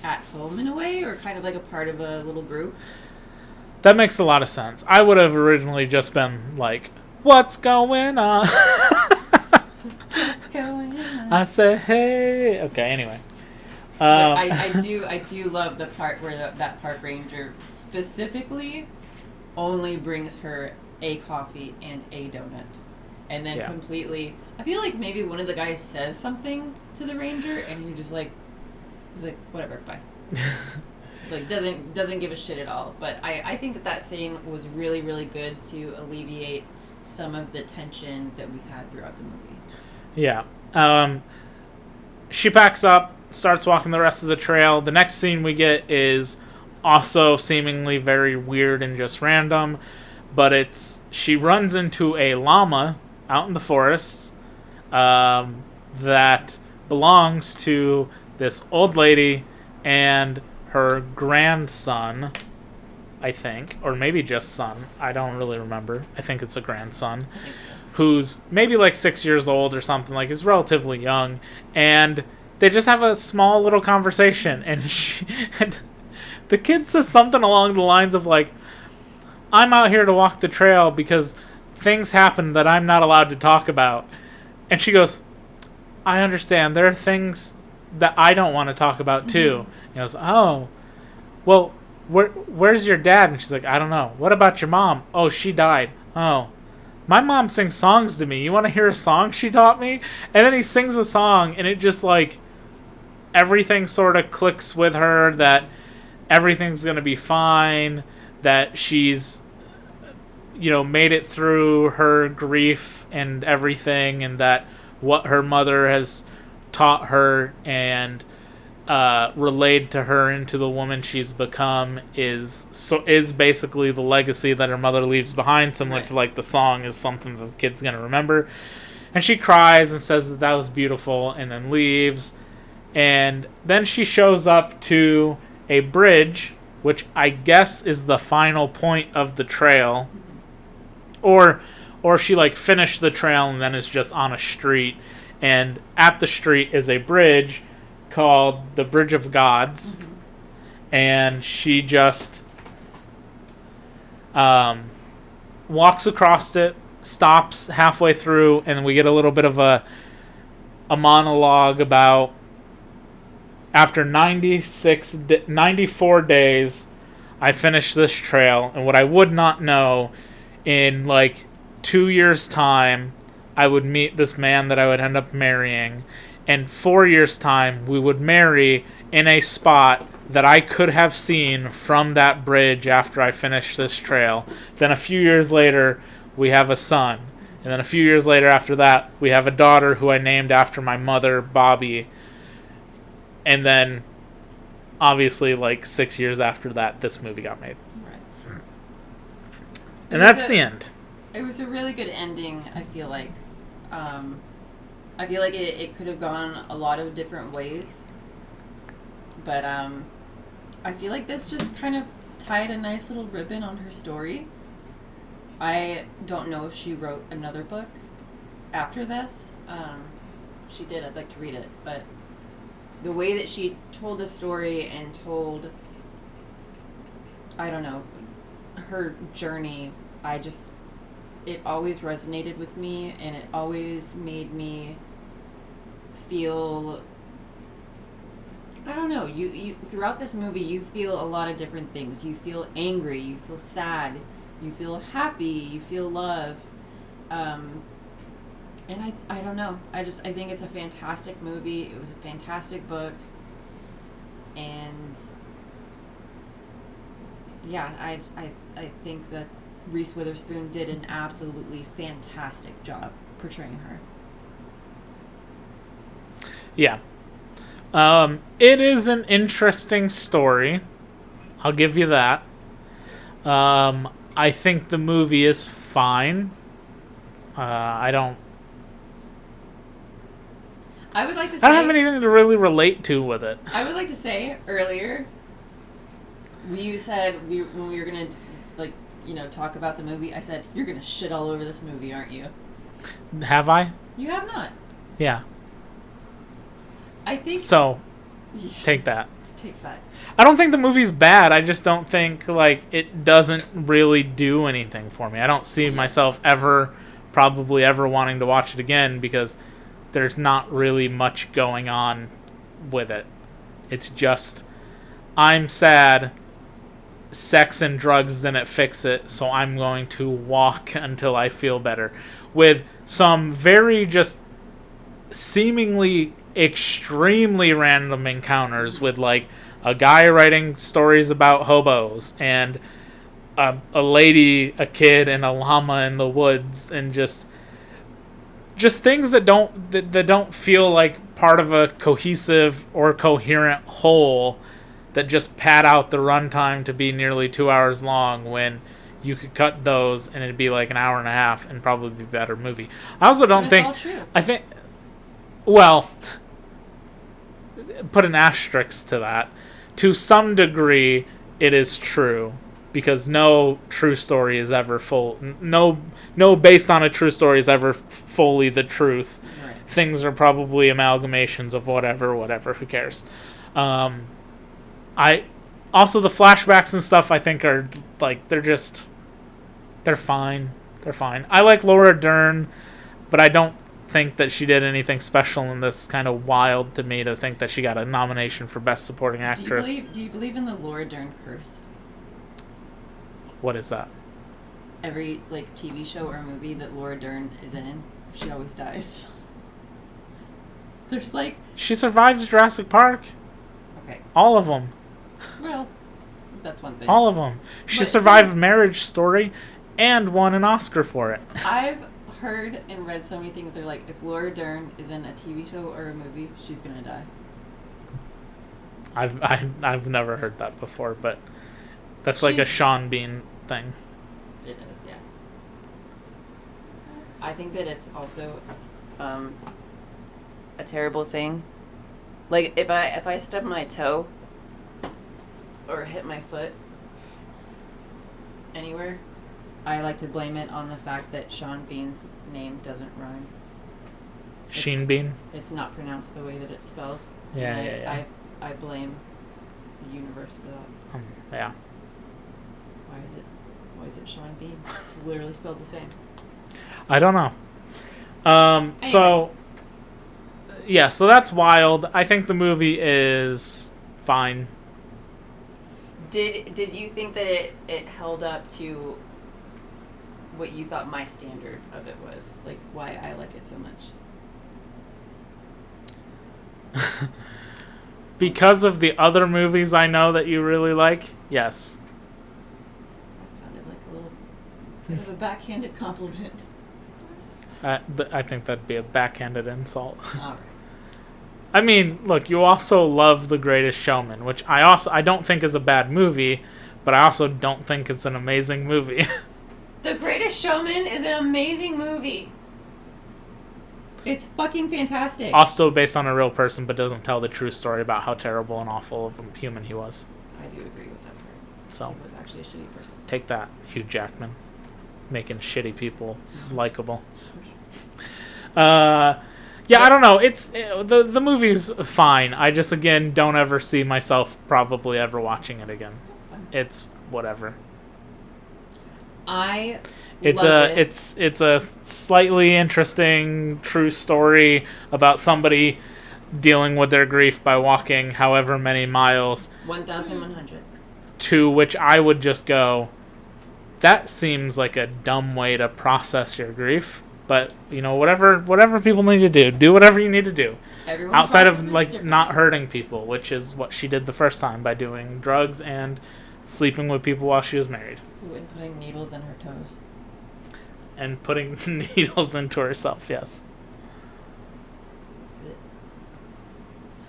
at home in a way, or kind of like a part of a little group. That makes a lot of sense. I would have originally just been like, "What's going on?" I said, "Hey." Okay. Anyway. But I do love the part where that park ranger specifically only brings her a coffee and a donut, and then completely. I feel like maybe one of the guys says something to the ranger, and he's like, whatever, bye. Like doesn't give a shit at all. But I think that scene was really, really good to alleviate some of the tension that we've had throughout the movie. Yeah. She packs up, starts walking the rest of the trail. The next scene we get is also seemingly very weird and just random, but she runs into a llama out in the forest that belongs to this old lady and her grandson, I think, or maybe just son. I don't really remember. I think it's a grandson. I think so. Who's maybe like 6 years old or something, like is relatively young, and they just have a small little conversation, and the kid says something along the lines of like, "I'm out here to walk the trail because things happen that I'm not allowed to talk about," and she goes, "I understand. There are things that I don't want to talk about too." And he goes, "Oh, well, where's your dad?" And she's like, "I don't know." "What about your mom?" "Oh, she died." "Oh, my mom sings songs to me. You want to hear a song she taught me?" And then he sings a song, and it just like everything sort of clicks with her that everything's going to be fine, that she's, made it through her grief and everything, and that what her mother has taught her and relayed to her into the woman she's become is basically the legacy that her mother leaves behind, similar to like the song is something that the kid's going to remember. And she cries and says that was beautiful, and then leaves. And then she shows up to a bridge, which I guess is the final point of the trail. Or she like finished the trail and then is just on a street. And at the street is a bridge called the Bridge of Gods. Mm-hmm. And she just walks across it, stops halfway through, and we get a little bit of a monologue about after 94 days, I finished this trail, and what I would not know, in like 2 years' time, I would meet this man that I would end up marrying. And 4 years' time, we would marry in a spot that I could have seen from that bridge after I finished this trail. Then a few years later, we have a son. And then a few years later after that, we have a daughter who I named after my mother, Bobby. And then, obviously, like 6 years after that, this movie got made. Right. And that's the end. It was a really good ending, I feel like. I feel like it could have gone a lot of different ways. But I feel like this just kind of tied a nice little ribbon on her story. I don't know if she wrote another book after this. She did. I'd like to read it. But the way that she told the story and told, I don't know, her journey, it always resonated with me, and it always made me feel, I don't know, you throughout this movie you feel a lot of different things. You feel angry, you feel sad, you feel happy, you feel love, and I don't know, I think it's a fantastic movie. It was a fantastic book, and yeah, I think that Reese Witherspoon did an absolutely fantastic job portraying her. Yeah. It is an interesting story. I'll give you that. I think the movie is fine. I don't I would like to say. have anything to really relate to with it. I would like to say earlier. You said when we were gonna talk about the movie. I said you're gonna shit all over this movie, aren't you? Have I? You have not. Yeah. I think So, Yeah, take that. take that. I don't think the movie's bad. I just don't think it doesn't really do anything for me. I don't see myself probably ever wanting to watch it again because there's not really much going on with it. It's just I'm sad. Sex and drugs didn't fix it, so I'm going to walk until I feel better. With some very just seemingly extremely random encounters with a guy writing stories about hobos and a lady, a kid, and a llama in the woods, and just things that don't feel like part of a cohesive or coherent whole that just pad out the runtime to be nearly 2 hours long when you could cut those and it'd be like an hour and a half and probably be a better movie. I also don't But think it's all true. I think well, put an asterisk to that. To some degree, it is true because no true story is ever full. No, based on a true story is ever fully the truth. Right. Things are probably amalgamations of whatever. Who cares? I also the flashbacks and stuff. I think are they're fine. They're fine. I like Laura Dern, but I don't think that she did anything special in this. Kind of wild to me to think that she got a nomination for Best Supporting Actress. Do you believe in the Laura Dern curse? What is that? Every TV show or movie that Laura Dern is in, she always dies. There's She survives Jurassic Park. okay, All of them. well, that's one thing. All of them. She But survived Marriage Story and won an Oscar for it. I've heard and read so many things that are if Laura Dern is in a TV show or a movie, she's gonna die. I've never heard that before, but that's like a She's- Sean Bean thing. It is, yeah. I think that it's also a terrible thing. If I stub my toe or hit my foot anywhere, I like to blame it on the fact that Sean Bean's name doesn't rhyme. Sheen Bean. It's not pronounced the way that it's spelled. Yeah, And yeah. I blame the universe for that. Yeah. Why is it Sean Bean? It's literally spelled the same. I don't know. So yeah, so that's wild. I think the movie is fine. Did you think that it held up to what you thought my standard of it was? Why I like it so much? Because of the other movies I know that you really like, yes. That sounded like a little bit of a backhanded compliment. I think that'd be a backhanded insult. All right. I mean, look, you also love The Greatest Showman, which I don't think is a bad movie, but I also don't think it's an amazing movie. The Greatest Showman is an amazing movie. It's fucking fantastic. Also based on a real person, but doesn't tell the true story about how terrible and awful of a human he was. I do agree with that part. So He was actually a shitty person. take that, Hugh Jackman, making shitty people likable. Yeah, I don't know. The movie's fine. I just again don't ever see myself probably ever watching it again. That's fine. It's whatever. It's It's a slightly interesting true story about somebody dealing with their grief by walking however many miles, 1,100. to which I would just go, that seems like a dumb way to process your grief. But, whatever people need to do whatever you need to do. Everyone Outside of, processes differently. not hurting people, which is what she did the first time by doing drugs and sleeping with people while she was married. Ooh, and putting needles in her toes. And putting needles into herself, yes.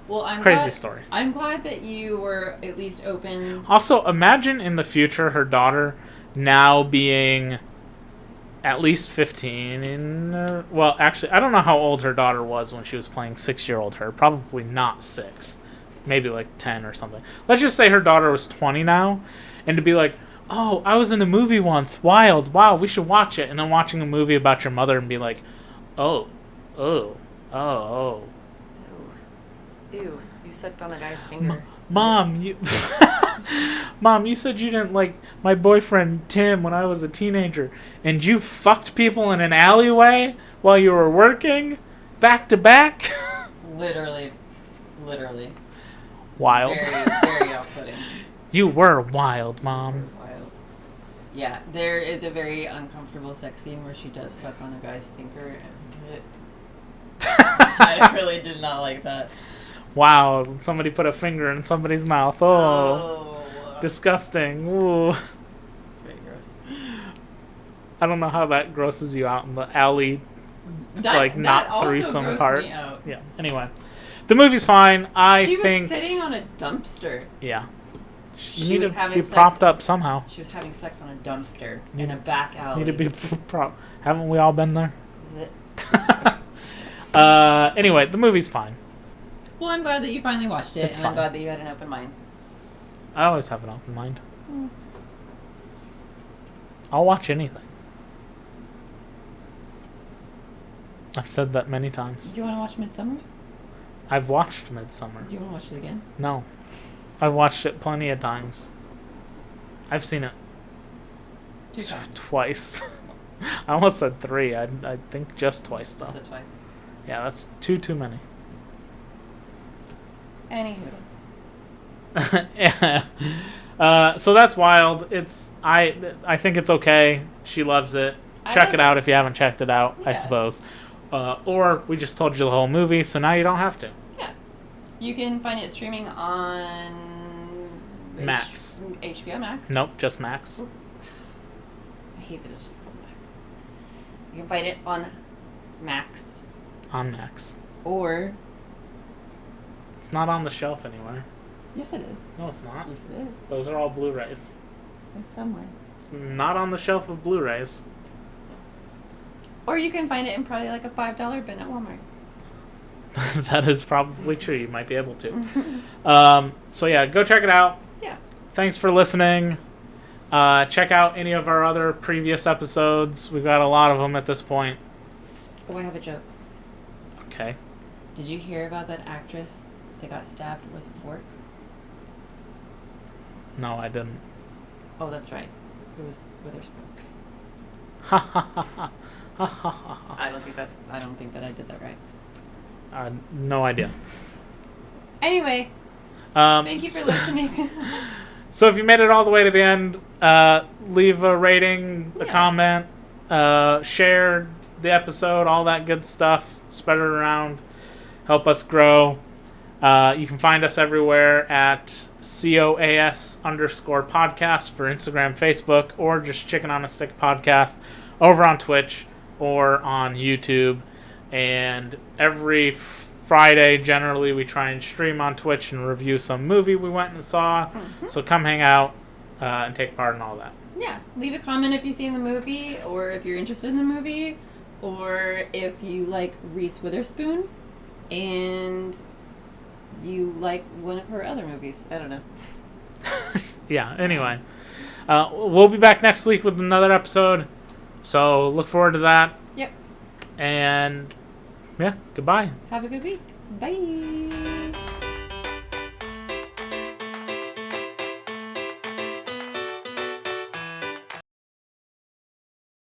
Well, Crazy story. I'm glad that you were at least open. Also, imagine in the future her daughter now being at least 15. Well, actually, I don't know how old her daughter was when she was playing 6-year-old her. Probably not 6. Maybe like 10 or something. Let's just say her daughter was 20 now. And to be like, oh, I was in a movie once. Wild. Wow, we should watch it. And then watching a movie about your mother and be like, oh. Ew, you sucked on a guy's finger. Mom, you Mom, you said you didn't like my boyfriend Tim when I was a teenager, and you fucked people in an alleyway while you were working back to back? Literally. Wild. Very off-putting. You were wild, Mom. Wild. Yeah, there is a very uncomfortable sex scene where she does suck on a guy's finger. And I really did not like that. Wow, somebody put a finger in somebody's mouth. Oh. Disgusting. Ooh. It's very gross. I don't know how that grosses you out in the alley, That not also threesome grossed part. me out. Yeah. Anyway, the movie's fine. She think. was sitting on a dumpster. Yeah. She You need was to having be sex- propped up somehow. She was having sex on a dumpster in a back alley. Need to be Haven't we all been there? The- Anyway, the movie's fine. Well, I'm glad that you finally watched it, It's and fine. I'm glad that you had an open mind. I always have an open mind. I'll watch anything. I've said that many times. Do you want to watch Midsummer? I've watched Midsummer. Do you want to watch it again? No. I've watched it plenty of times. I've seen it 2 times. twice. I almost said 3. I think just twice, though. Just the twice. Yeah, that's too many. Anywho. Yeah. So that's Wild. I think it's okay. She loves it. Check it out if you haven't checked it out, I Yeah. suppose. Or we just told you the whole movie, so now you don't have to. Yeah. You can find it streaming on... Max. HBO Max. Nope, just Max. I hate that it's just called Max. You can find it on Max. On Max. Or... It's not on the shelf anywhere. Yes, it is. No, it's not. Yes, it is. Those are all Blu-rays. It's somewhere. It's not on the shelf of Blu-rays. Or you can find it in probably like a $5 bin at Walmart. That is probably true. You might be able to. So yeah, go check it out. Yeah. Thanks for listening. Check out any of our other previous episodes. We've got a lot of them at this point. Oh, I have a joke. Okay. Did you hear about that actress that got stabbed with a fork? No, I didn't. Oh, that's right. It was Witherspoon. Ha ha ha ha. Ha ha ha. I don't think that I did that right. No idea. Anyway, thank you for listening. So if you made it all the way to the end, leave a rating, a comment, share the episode, all that good stuff. Spread it around. Help us grow. You can find us everywhere at COAS_podcast for Instagram, Facebook, or just Chicken on a Stick podcast over on Twitch or on YouTube. And every Friday, generally, we try and stream on Twitch and review some movie we went and saw. Mm-hmm. So come hang out and take part in all that. Yeah, leave a comment if you've seen the movie, or if you're interested in the movie, or if you like Reese Witherspoon and you like one of her other movies. I don't know. Yeah, anyway. We'll be back next week with another episode. So look forward to that. Yep. And yeah, goodbye. Have a good week. Bye.